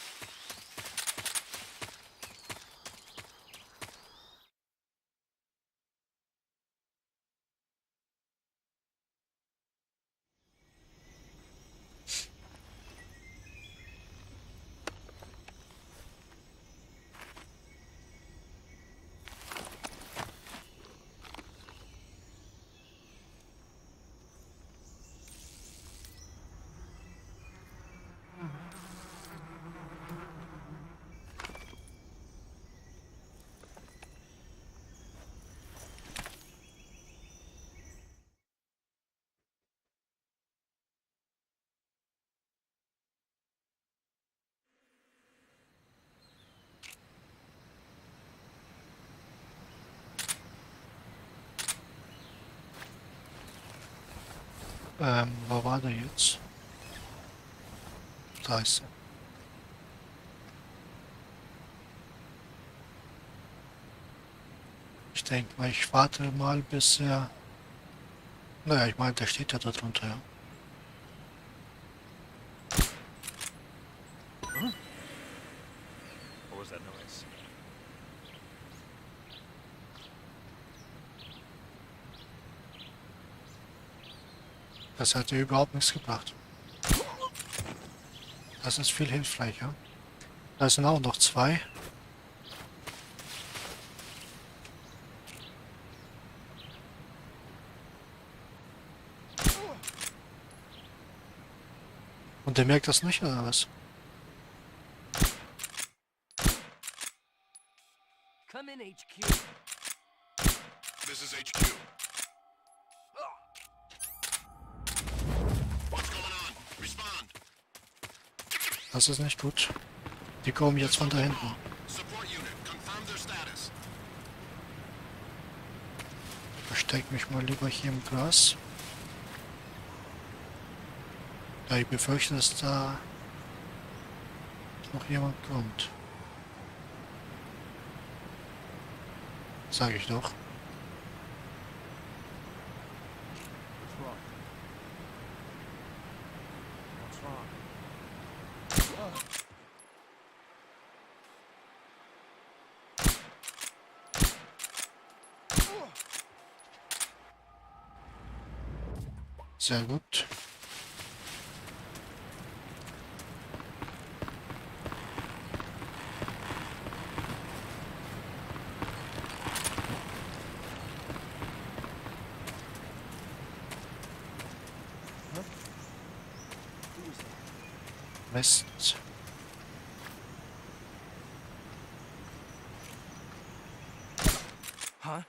Wo war der jetzt? Da ist er. Ich denke mal, ich warte mal, bis er... Naja, ich meine, der steht ja da drunter, ja. Das hat dir überhaupt nichts gebracht. Das ist viel hilfreicher. Da sind auch noch zwei. Und der merkt das nicht, oder was? Come in, HQ. This is HQ. What's going on? Respond. Das ist nicht gut. Die kommen jetzt von da hinten. Support unit, confirm their status. Versteck mich mal lieber hier im Gras. Da ich befürchte, dass da noch jemand kommt. Sag ich doch. What's wrong? What's wrong? Sehr gut. Mist. Huh?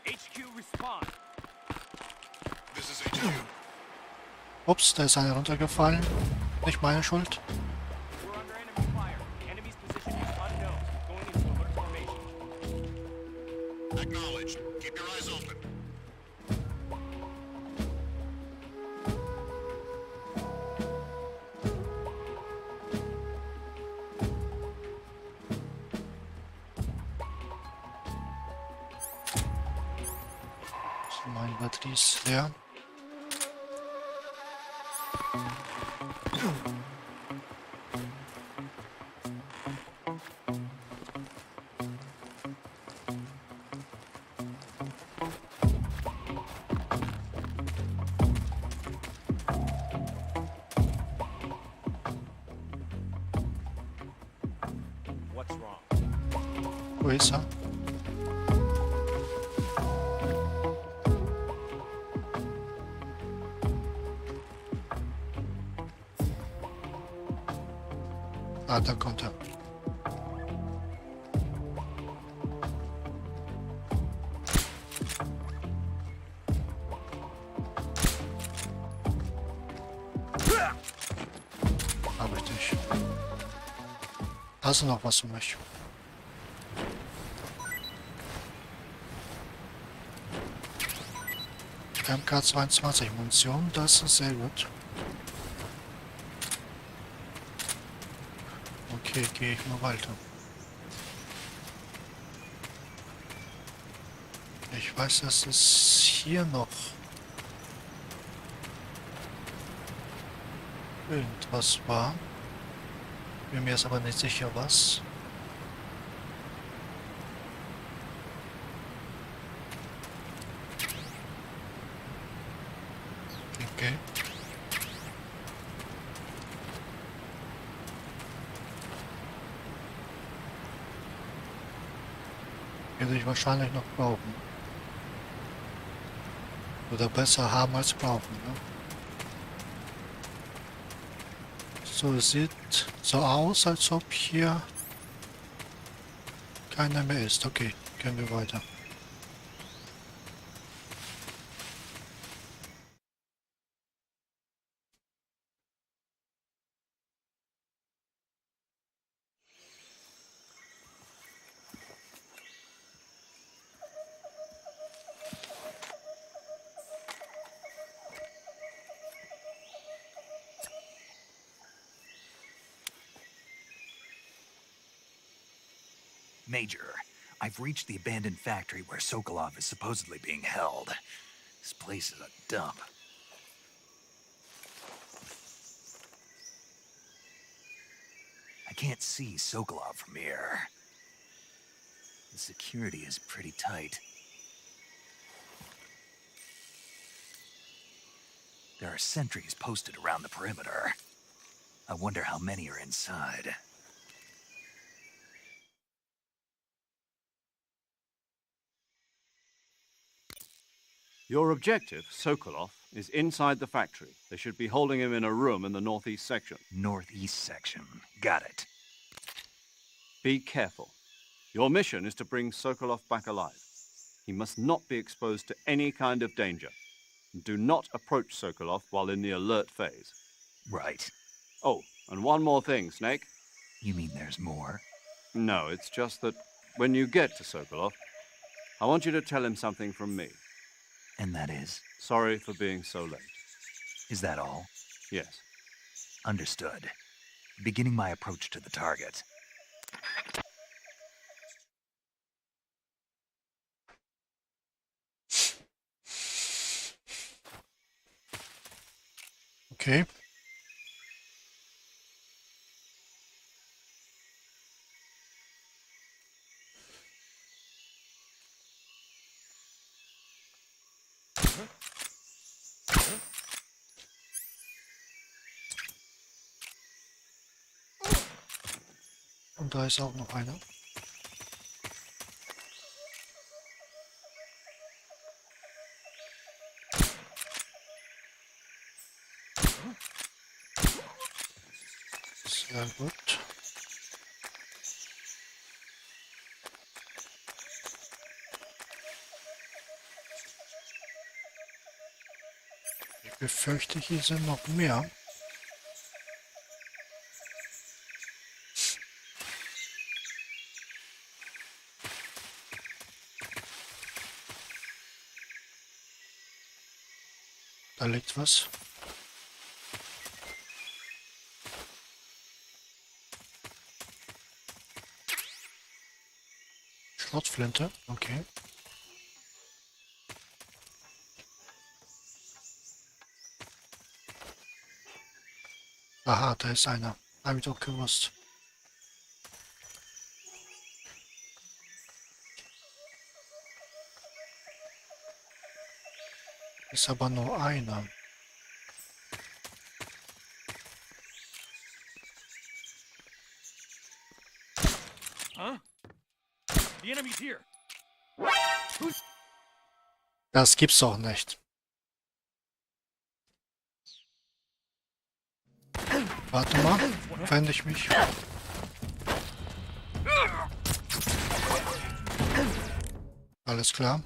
HQ, respond. This is HQ. Ups, da ist einer runtergefallen. Nicht meine Schuld. We're under enemy fire. Enemy's position is unknown. Going into alert formation. Acknowledged. Keep your eyes open. Meine Batterie ist leer. What's wrong? Wo ist er? Ah, da kommt er. Hab ich dich. Hast du noch was für mich? MK22 Munition, das ist sehr gut. Okay, gehe ich mal weiter. Ich weiß, dass es hier noch irgendwas war. Bin mir jetzt aber nicht sicher, was. Okay. Werde ich wahrscheinlich noch brauchen. Oder besser haben als brauchen. Ne? So, es sieht so aus, als ob hier keiner mehr ist. Okay, gehen wir weiter. Major, I've reached the abandoned factory where Sokolov is supposedly being held. This place is a dump. I can't see Sokolov from here. The security is pretty tight. There are sentries posted around the perimeter. I wonder how many are inside. Your objective, Sokolov, is inside the factory. They should be holding him in a room in the northeast section. Northeast section. Got it. Be careful. Your mission is to bring Sokolov back alive. He must not be exposed to any kind of danger. Do not approach Sokolov while in the alert phase. Right. Oh, and one more thing, Snake. You mean there's more? No, it's just that when you get to Sokolov, I want you to tell him something from me. And that is? Sorry for being so late. Is that all? Yes. Understood. Beginning my approach to the target. Okay. Und da ist auch noch einer. Sehr gut. Ich befürchte, hier sind noch mehr. Da liegt was. Schrotflinte, okay. Aha, da ist einer. Hab ich doch gewusst. Ist aber nur einer. Huh? The enemy's here. Das gibt's doch nicht. Warte mal, wende ich mich. Alles klar.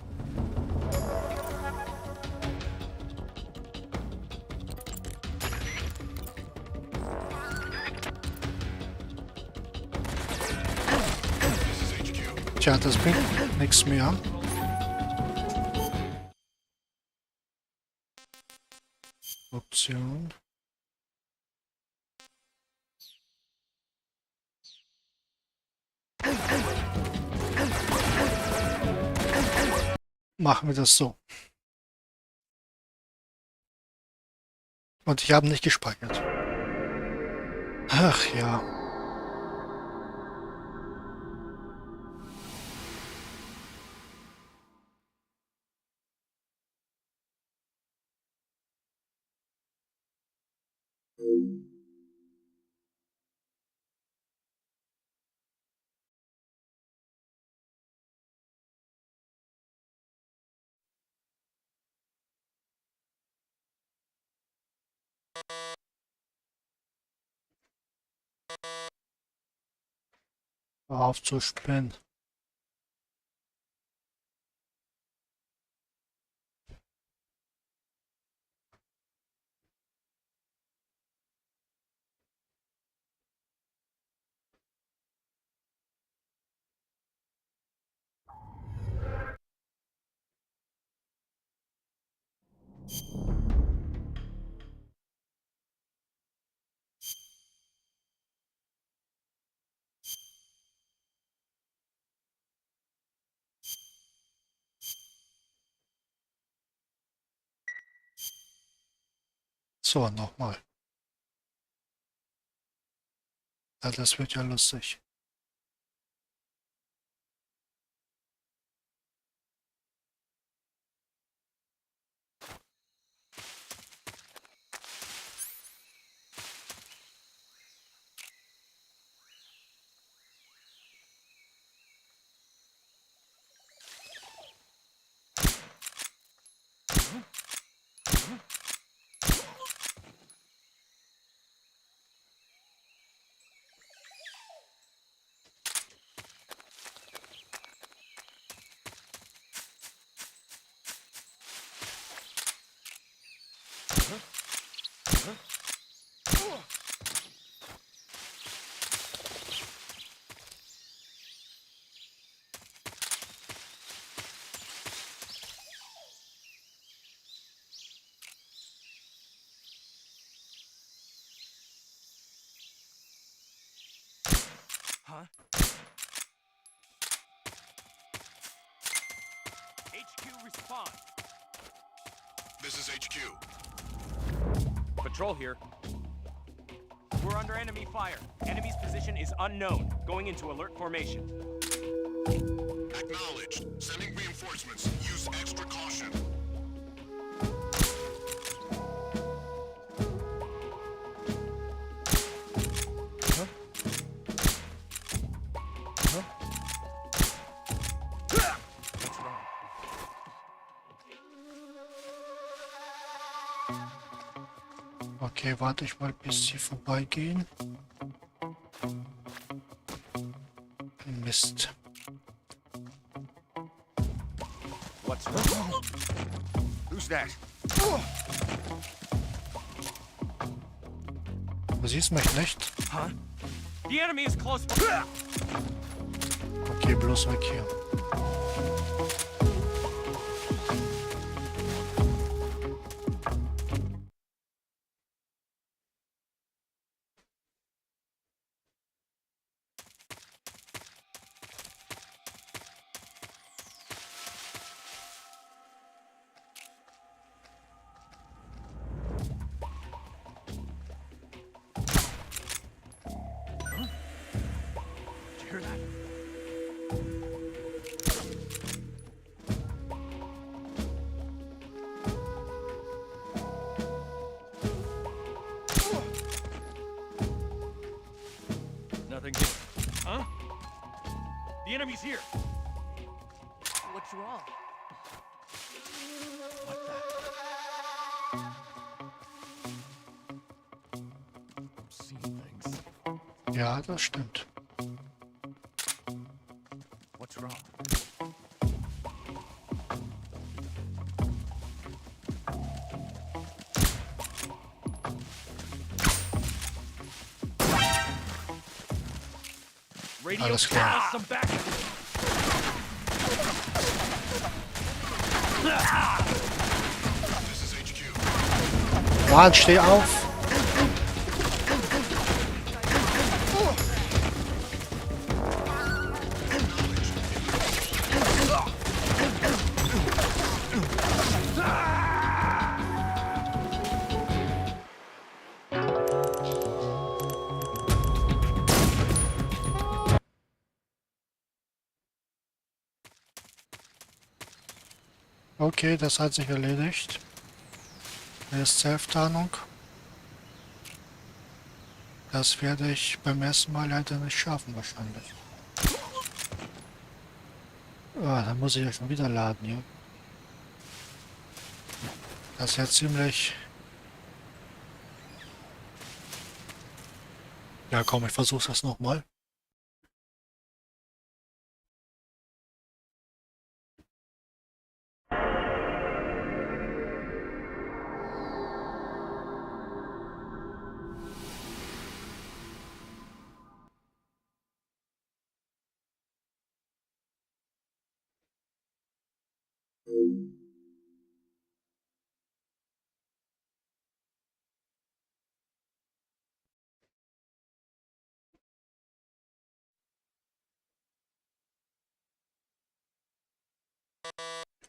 Tja, das bringt nichts mehr. Option. Machen wir das so. Und ich habe nicht gespeichert. Ach ja. Hör auf zu spinnen. So, nochmal. Ja, das wird ja lustig. Huh? HQ respond. This is HQ. Patrol here. We're under enemy fire. Enemy's position is unknown. Going into alert formation. Acknowledged. Sending reinforcements. Use extra caution. What's wrong? Okay, warte ich mal, bis sie vorbeigehen. Mist. What's wrong? Who's that? Du siehst mich nicht. Huh? The enemy is close. Okay, bloß weg hier. Did you hear that? Nothing here. Huh? The enemy's here. What's wrong? What the? I'm seeing things. Ja, das stimmt. What's wrong? Radio, Alles klar. give us some back. This is HQ. Mann, steh auf! Okay, das hat sich erledigt. Erst Self-Tarnung. Das werde ich beim ersten Mal leider nicht schaffen, wahrscheinlich. Ah, dann muss ich ja schon wieder laden, ja. Das ist ja ziemlich... Ja komm, ich versuche das nochmal.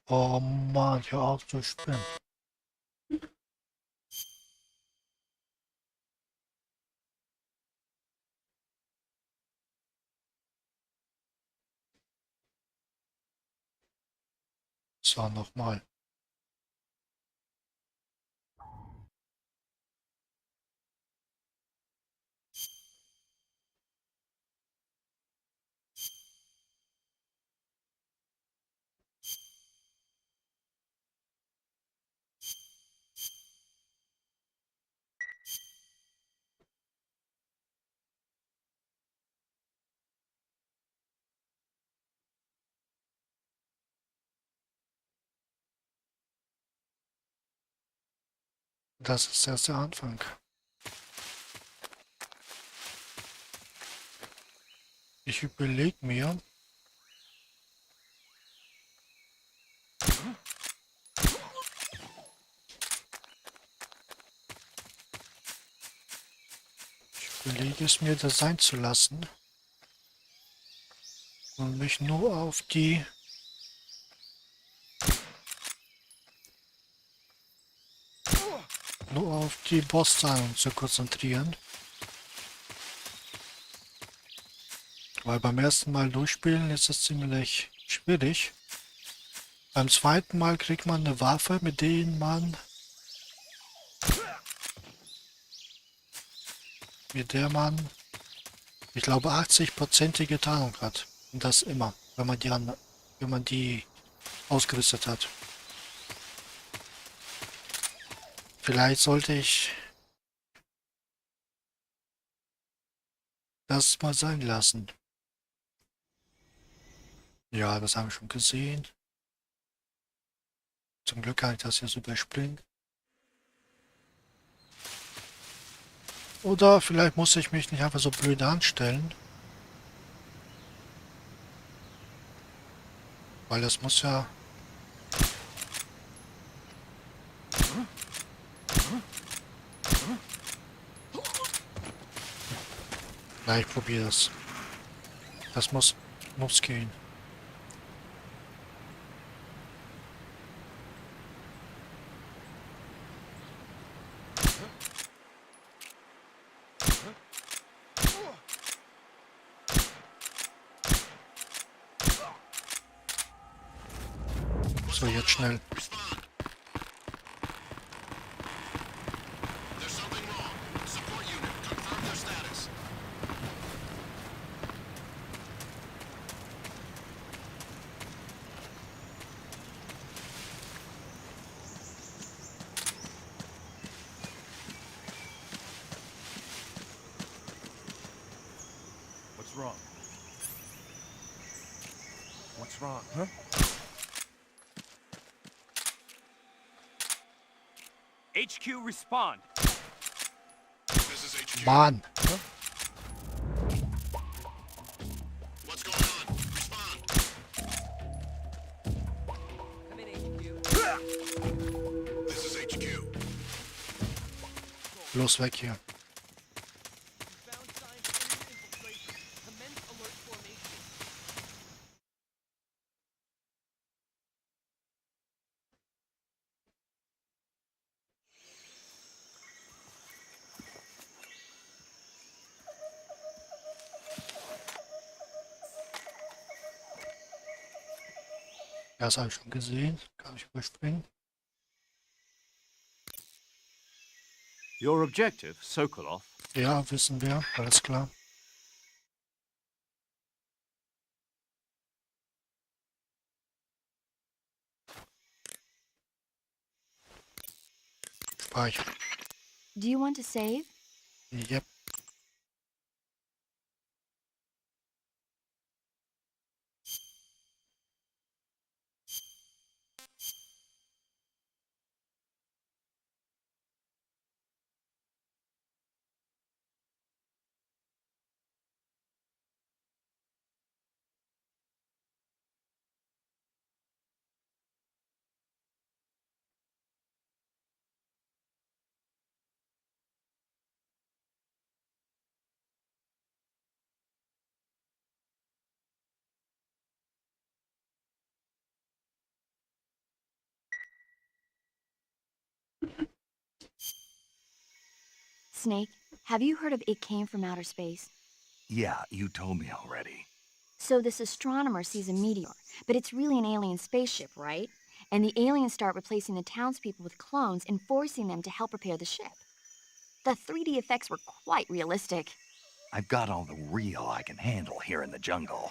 Oh Mann, hör auf zu spinnen. So, nochmal. Das ist erst der Anfang. Ich überlege mir, es mir das sein zu lassen und mich nur auf die Bosszahlen zu konzentrieren. Weil beim ersten Mal durchspielen ist es ziemlich schwierig. Beim zweiten Mal kriegt man eine Waffe, mit der man, ich glaube, 80%ige Tarnung hat. Und das immer, wenn man die ausgerüstet hat. Vielleicht sollte ich das mal sein lassen. Ja, das haben wir schon gesehen. Zum Glück kann ich das jetzt überspringen. Oder vielleicht muss ich mich nicht einfach so blöd anstellen. Weil das muss ja... Na, ich probiere das. Das muss gehen. So, jetzt schnell. There's something wrong. Support unit, confirm their status. What's wrong? What's wrong, huh? HQ, respond. This is HQ. Mann! What's going on? Respond. This is HQ. Los weg hier. Found signs of enemy infiltration. Commence alert formation. Das habe ich schon gesehen. Kann ich überspringen. Your objective, Sokolov, Ja, wissen wir. Alles klar. Speichern. Do you want to save? Yep. Snake, have you heard of It Came from Outer Space? Yeah, you told me already. So this astronomer sees a meteor, but it's really an alien spaceship, right? And the aliens start replacing the townspeople with clones and forcing them to help repair the ship. The 3D effects were quite realistic. I've got all the real I can handle here in the jungle.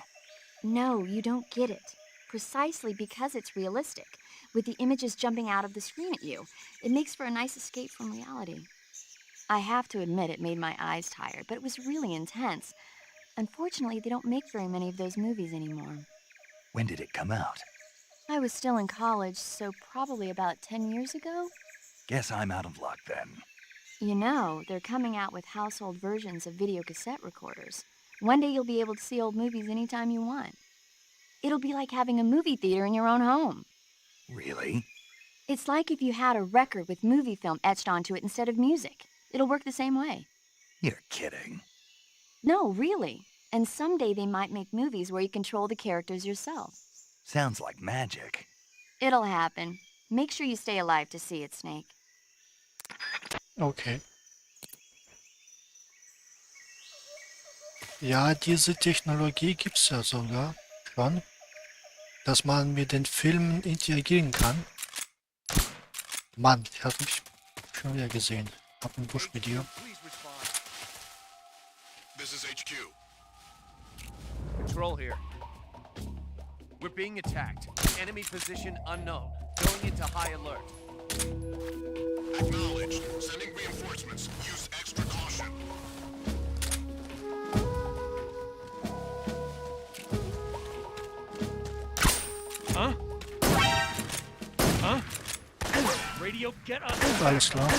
No, you don't get it. Precisely because it's realistic, with the images jumping out of the screen at you, it makes for a nice escape from reality. I have to admit it made my eyes tired, but it was really intense. Unfortunately, they don't make very many of those movies anymore. When did it come out? I was still in college, so probably about 10 years ago. Guess I'm out of luck then. You know, they're coming out with household versions of video cassette recorders. One day you'll be able to see old movies anytime you want. It'll be like having a movie theater in your own home. Really? It's like if you had a record with movie film etched onto it instead of music. It'll work the same way. You're kidding. No, really. And someday they might make movies where you control the characters yourself. Sounds like magic. It'll happen. Make sure you stay alive to see it, Snake. Okay. Ja, diese Technologie gibt's ja sogar schon, dass man mit den Filmen interagieren kann. Mann, ich habe mich schon wieder gesehen. Hab ein Busch-Video. This is HQ. Control here. We're being attacked. Enemy position unknown. Going into high alert. Acknowledged. Sending reinforcements. Use extra caution. Huh? Huh? Radio, get up! Alles klar.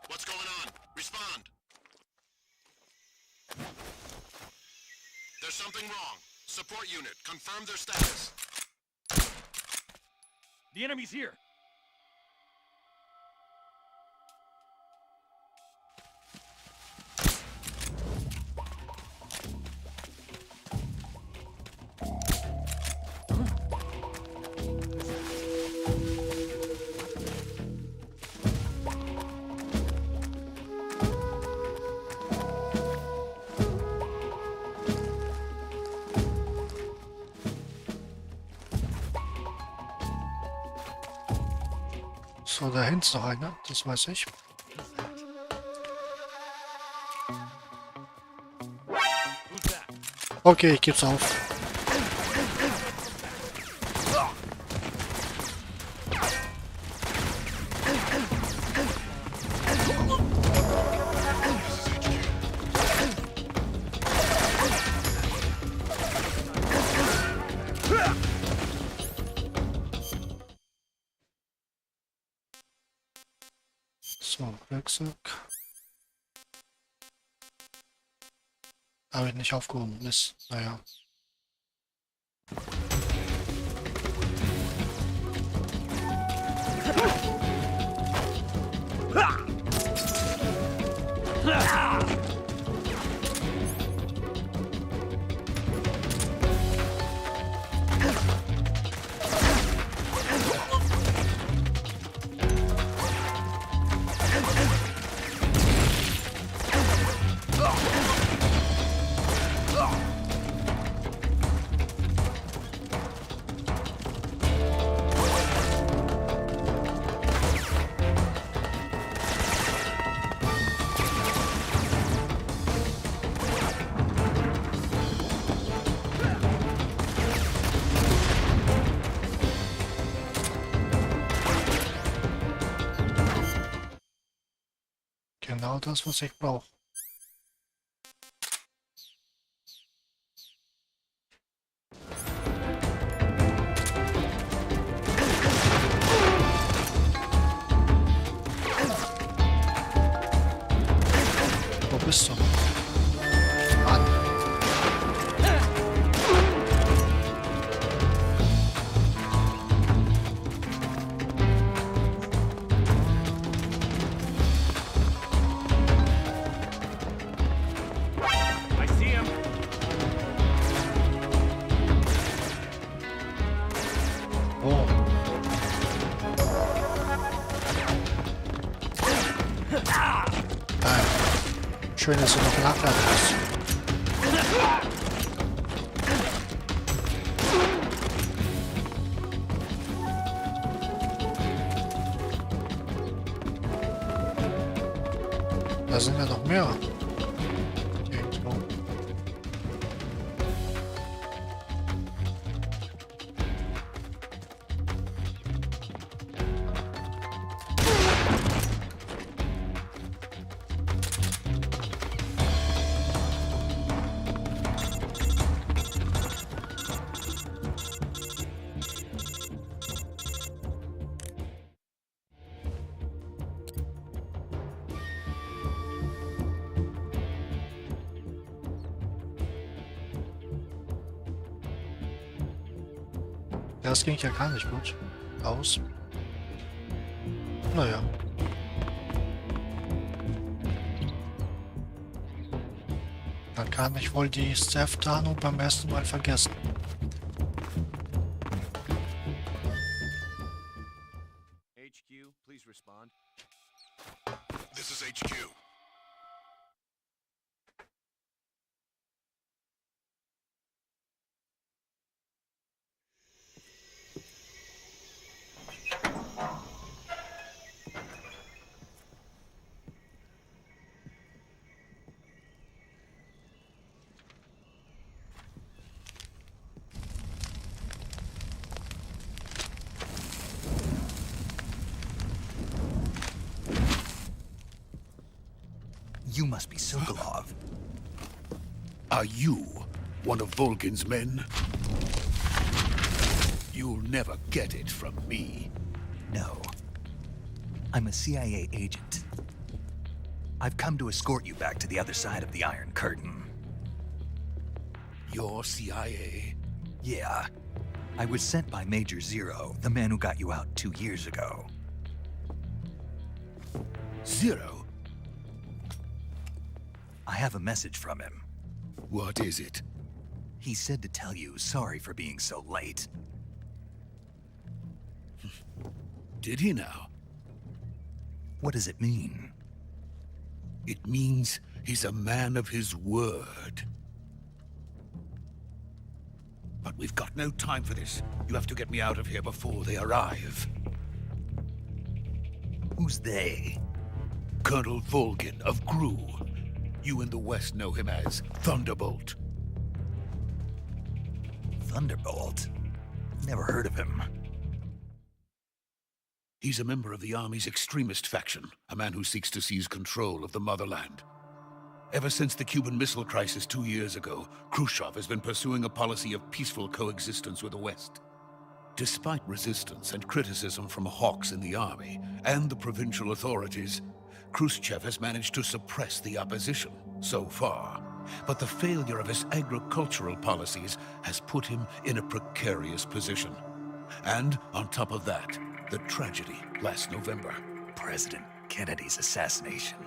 What's going on? Respond. There's something wrong. Support unit, confirm their status. The enemy's here! So, da hinten ist noch einer, das weiß ich. Okay, ich geb's auf. So, Rucksack. Habe ich nicht aufgehoben. Mist. Naja. Genau das, was ich brauche. Wo bist du? Mann. I see him. Oh. Schön, dass du noch nachladen hast. Da sind ja noch mehr. Irgendwo. Das ging ja gar nicht gut aus. Naja. Dann kann ich wohl die Stealth-Tarnung beim ersten Mal vergessen. HQ, please respond. This is HQ. You must be Sokolov. Are you one of Volgin's men? You'll never get it from me. No. I'm a CIA agent. I've come to escort you back to the other side of the Iron Curtain. You're CIA? Yeah. I was sent by Major Zero, the man who got you out 2 years ago. Zero? I have a message from him. What is it? He said to tell you sorry for being so late. Did he now? What does it mean? It means he's a man of his word. But we've got no time for this. You have to get me out of here before they arrive. Who's they? Colonel Volgin of GRU. You in the West know him as Thunderbolt. Thunderbolt? Never heard of him. He's a member of the Army's extremist faction, a man who seeks to seize control of the motherland. Ever since the Cuban Missile Crisis 2 years ago, Khrushchev has been pursuing a policy of peaceful coexistence with the West. Despite resistance and criticism from hawks in the army and the provincial authorities, Khrushchev has managed to suppress the opposition so far. But the failure of his agricultural policies has put him in a precarious position. And on top of that, the tragedy last November. President Kennedy's assassination.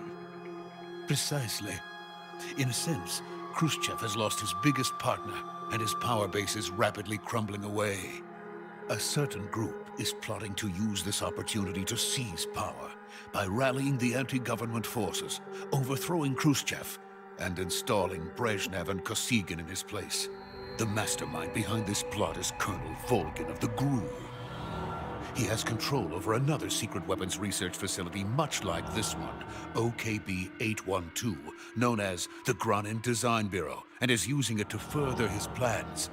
Precisely. In a sense, Khrushchev has lost his biggest partner, and his power base is rapidly crumbling away. A certain group is plotting to use this opportunity to seize power by rallying the anti-government forces, overthrowing Khrushchev, and installing Brezhnev and Kosygin in his place. The mastermind behind this plot is Colonel Volgin of the GRU. He has control over another secret weapons research facility much like this one, OKB-812, known as the Granin Design Bureau, and is using it to further his plans.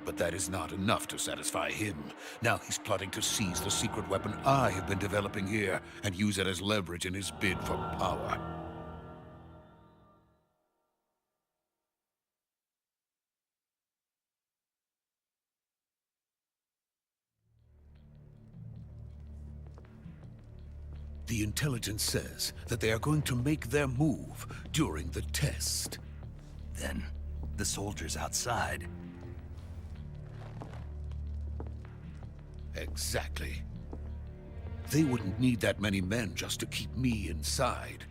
But that is not enough to satisfy him. Now he's plotting to seize the secret weapon I have been developing here and use it as leverage in his bid for power. The intelligence says that they are going to make their move during the test. Then, the soldiers outside. Exactly. They wouldn't need that many men just to keep me inside.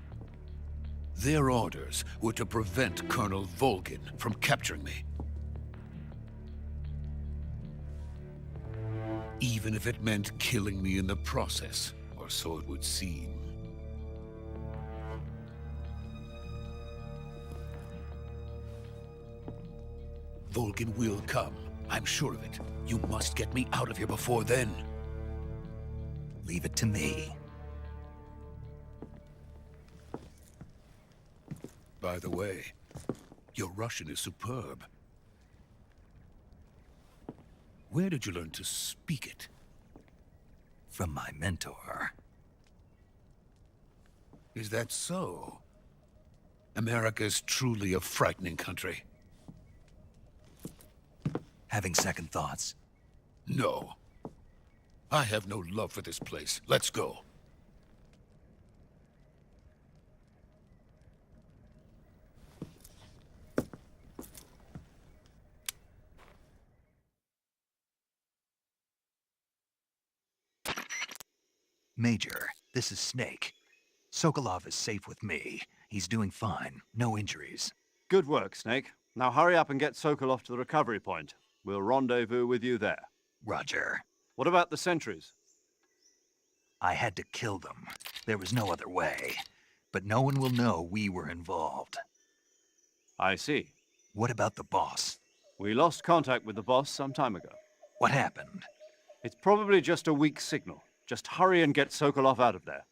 Their orders were to prevent Colonel Volgin from capturing me. Even if it meant killing me in the process, or so it would seem. Volgin will come. I'm sure of it. You must get me out of here before then. Leave it to me. By the way, your Russian is superb. Where did you learn to speak it? From my mentor. Is that so? America is truly a frightening country. Having second thoughts? No. I have no love for this place. Let's go. Major, this is Snake. Sokolov is safe with me. He's doing fine. No injuries. Good work, Snake. Now hurry up and get Sokolov to the recovery point. We'll rendezvous with you there. Roger. What about the sentries? I had to kill them. There was no other way. But no one will know we were involved. I see. What about the boss? We lost contact with the boss some time ago. What happened? It's probably just a weak signal. Just hurry and get Sokolov out of there.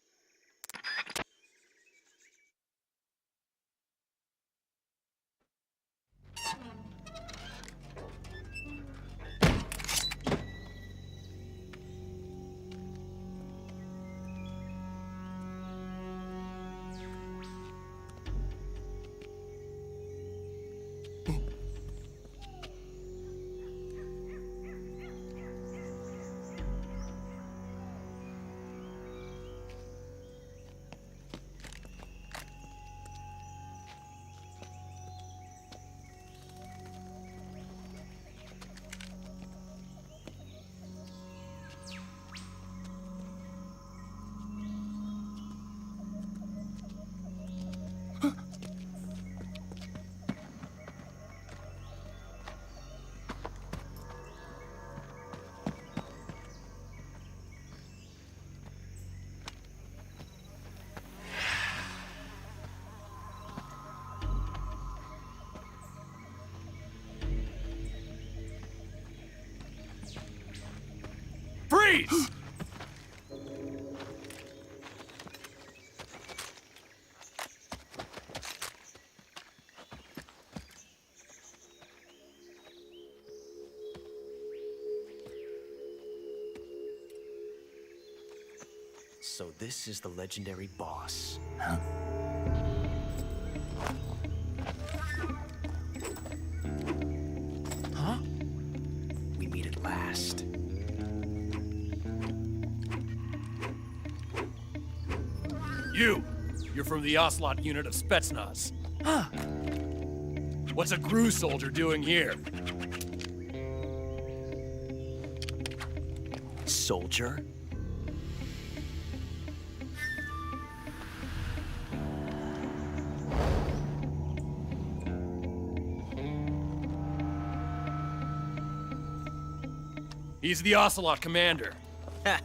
Freeze! So this is the legendary boss. Huh? Huh? We meet at last. You're from the Ocelot unit of Spetsnaz. Huh. What's a GRU soldier doing here? Soldier? He's the Ocelot commander. Ha!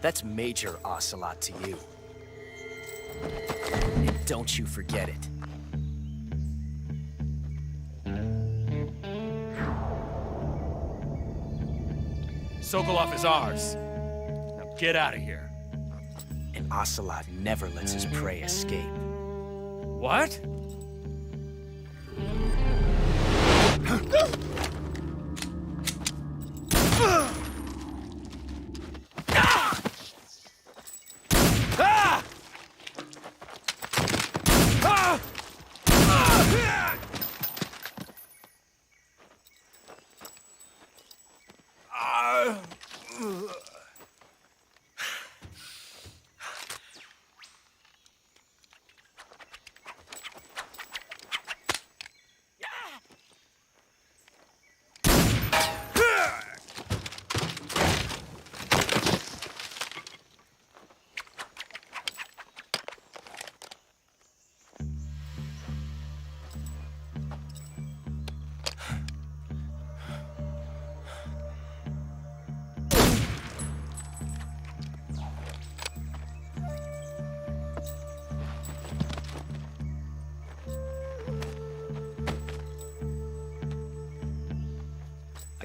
That's Major Ocelot to you. And don't you forget it. Sokolov is ours. Now get out of here. And Ocelot never lets his prey escape. What?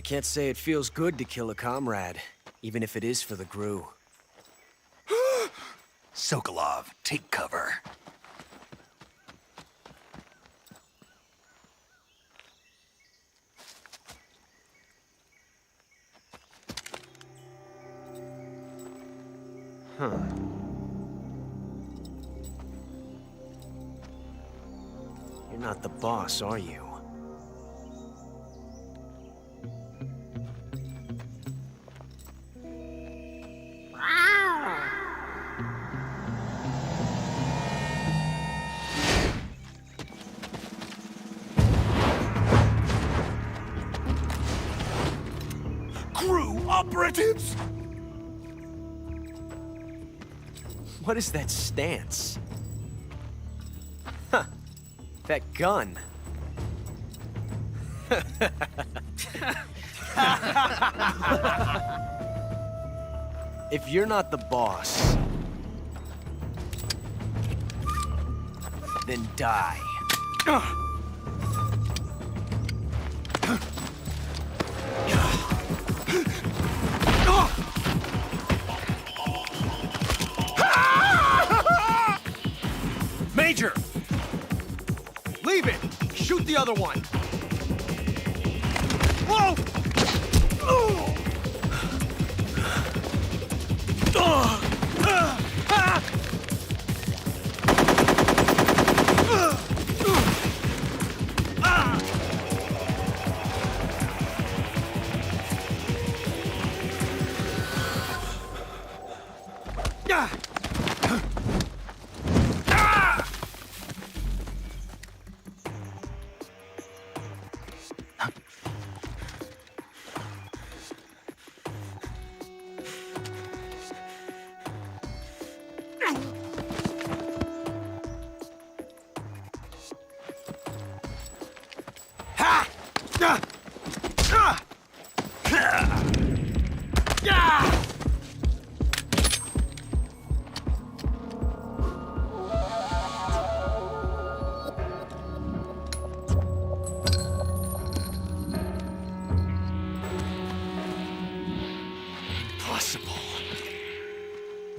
can't say it feels good to kill a comrade, even if it is for the GRU. Sokolov, take cover. Huh. You're not the boss, are you? GRU operatives! What is that stance? Huh. That gun. If you're not the boss, then die. Major! Leave it! Shoot the other one! Whoa!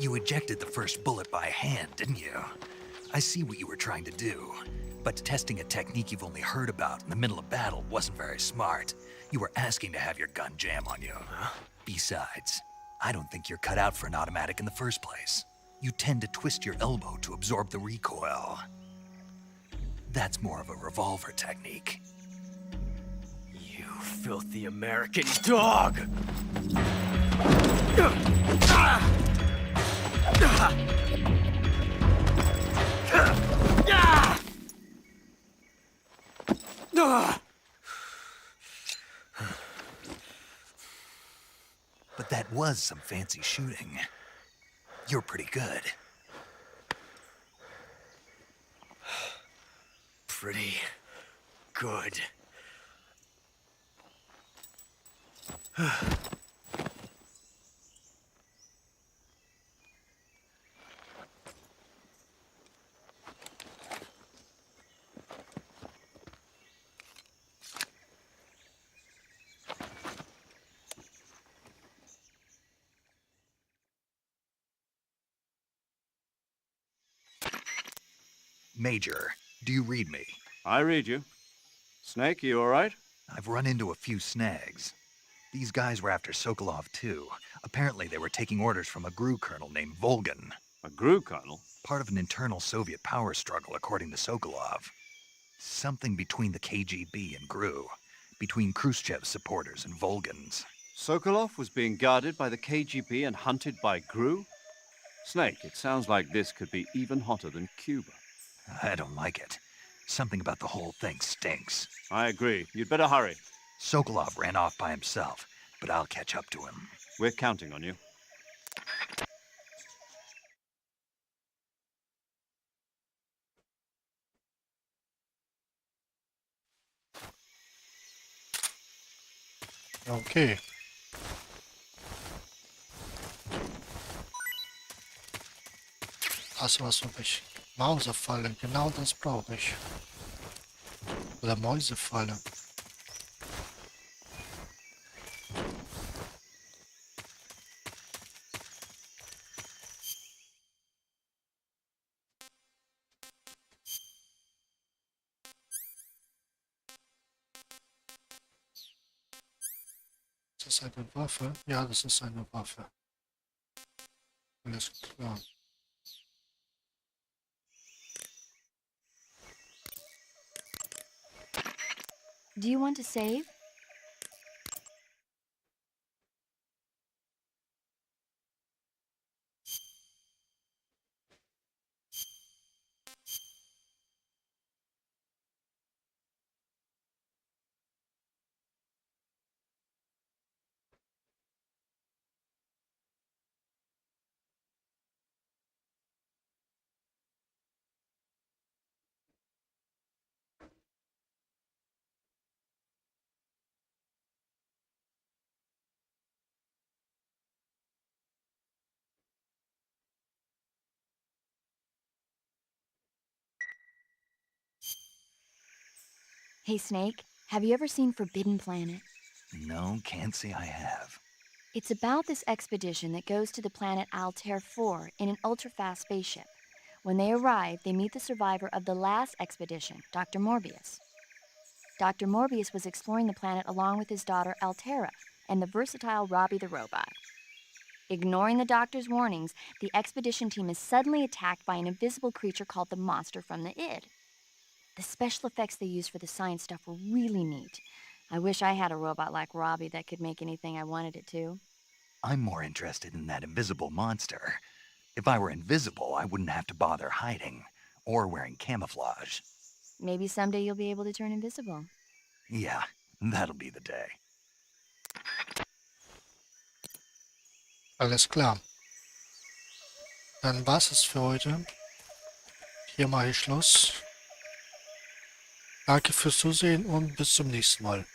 You ejected the first bullet by hand, didn't you? I see what you were trying to do. But testing a technique you've only heard about in the middle of battle wasn't very smart. You were asking to have your gun jam on you. Besides, I don't think you're cut out for an automatic in the first place. You tend to twist your elbow to absorb the recoil. That's more of a revolver technique. You filthy American dog! But that was some fancy shooting. You're pretty good. Pretty good. Major, do you read me? I read you. Snake, you all right? I've run into a few snags. These guys were after Sokolov, too. Apparently they were taking orders from a GRU colonel named Volgan. A GRU colonel? Part of an internal Soviet power struggle, according to Sokolov. Something between the KGB and GRU. Between Khrushchev's supporters and Volgan's. Sokolov was being guarded by the KGB and hunted by GRU? Snake, it sounds like this could be even hotter than Cuba. I don't like it. Something about the whole thing stinks. I agree. You'd better hurry. Sokolov ran off by himself, but I'll catch up to him. We're counting on you. Okay. Das was habe ich. Mausefalle, genau das brauche ich. Oder Mäusefalle. das eine Waffe? Ja, das ist eine Waffe. Alles klar. Do you want to save? Hey, Snake, have you ever seen Forbidden Planet? No, can't say I have. It's about this expedition that goes to the planet Altair 4 in an ultra-fast spaceship. When they arrive, they meet the survivor of the last expedition, Dr. Morbius. Dr. Morbius was exploring the planet along with his daughter Altera and the versatile Robbie the robot. Ignoring the doctor's warnings, the expedition team is suddenly attacked by an invisible creature called the Monster from the Id. The special effects they used for the science stuff were really neat. I wish I had a robot like Robbie that could make anything I wanted it to. I'm more interested in that invisible monster. If I were invisible, I wouldn't have to bother hiding or wearing camouflage. Maybe someday you'll be able to turn invisible. Yeah, that'll be the day. Alles klar. Dann war's es für heute. Hier mache ich Schluss. Danke fürs Zusehen und bis zum nächsten Mal.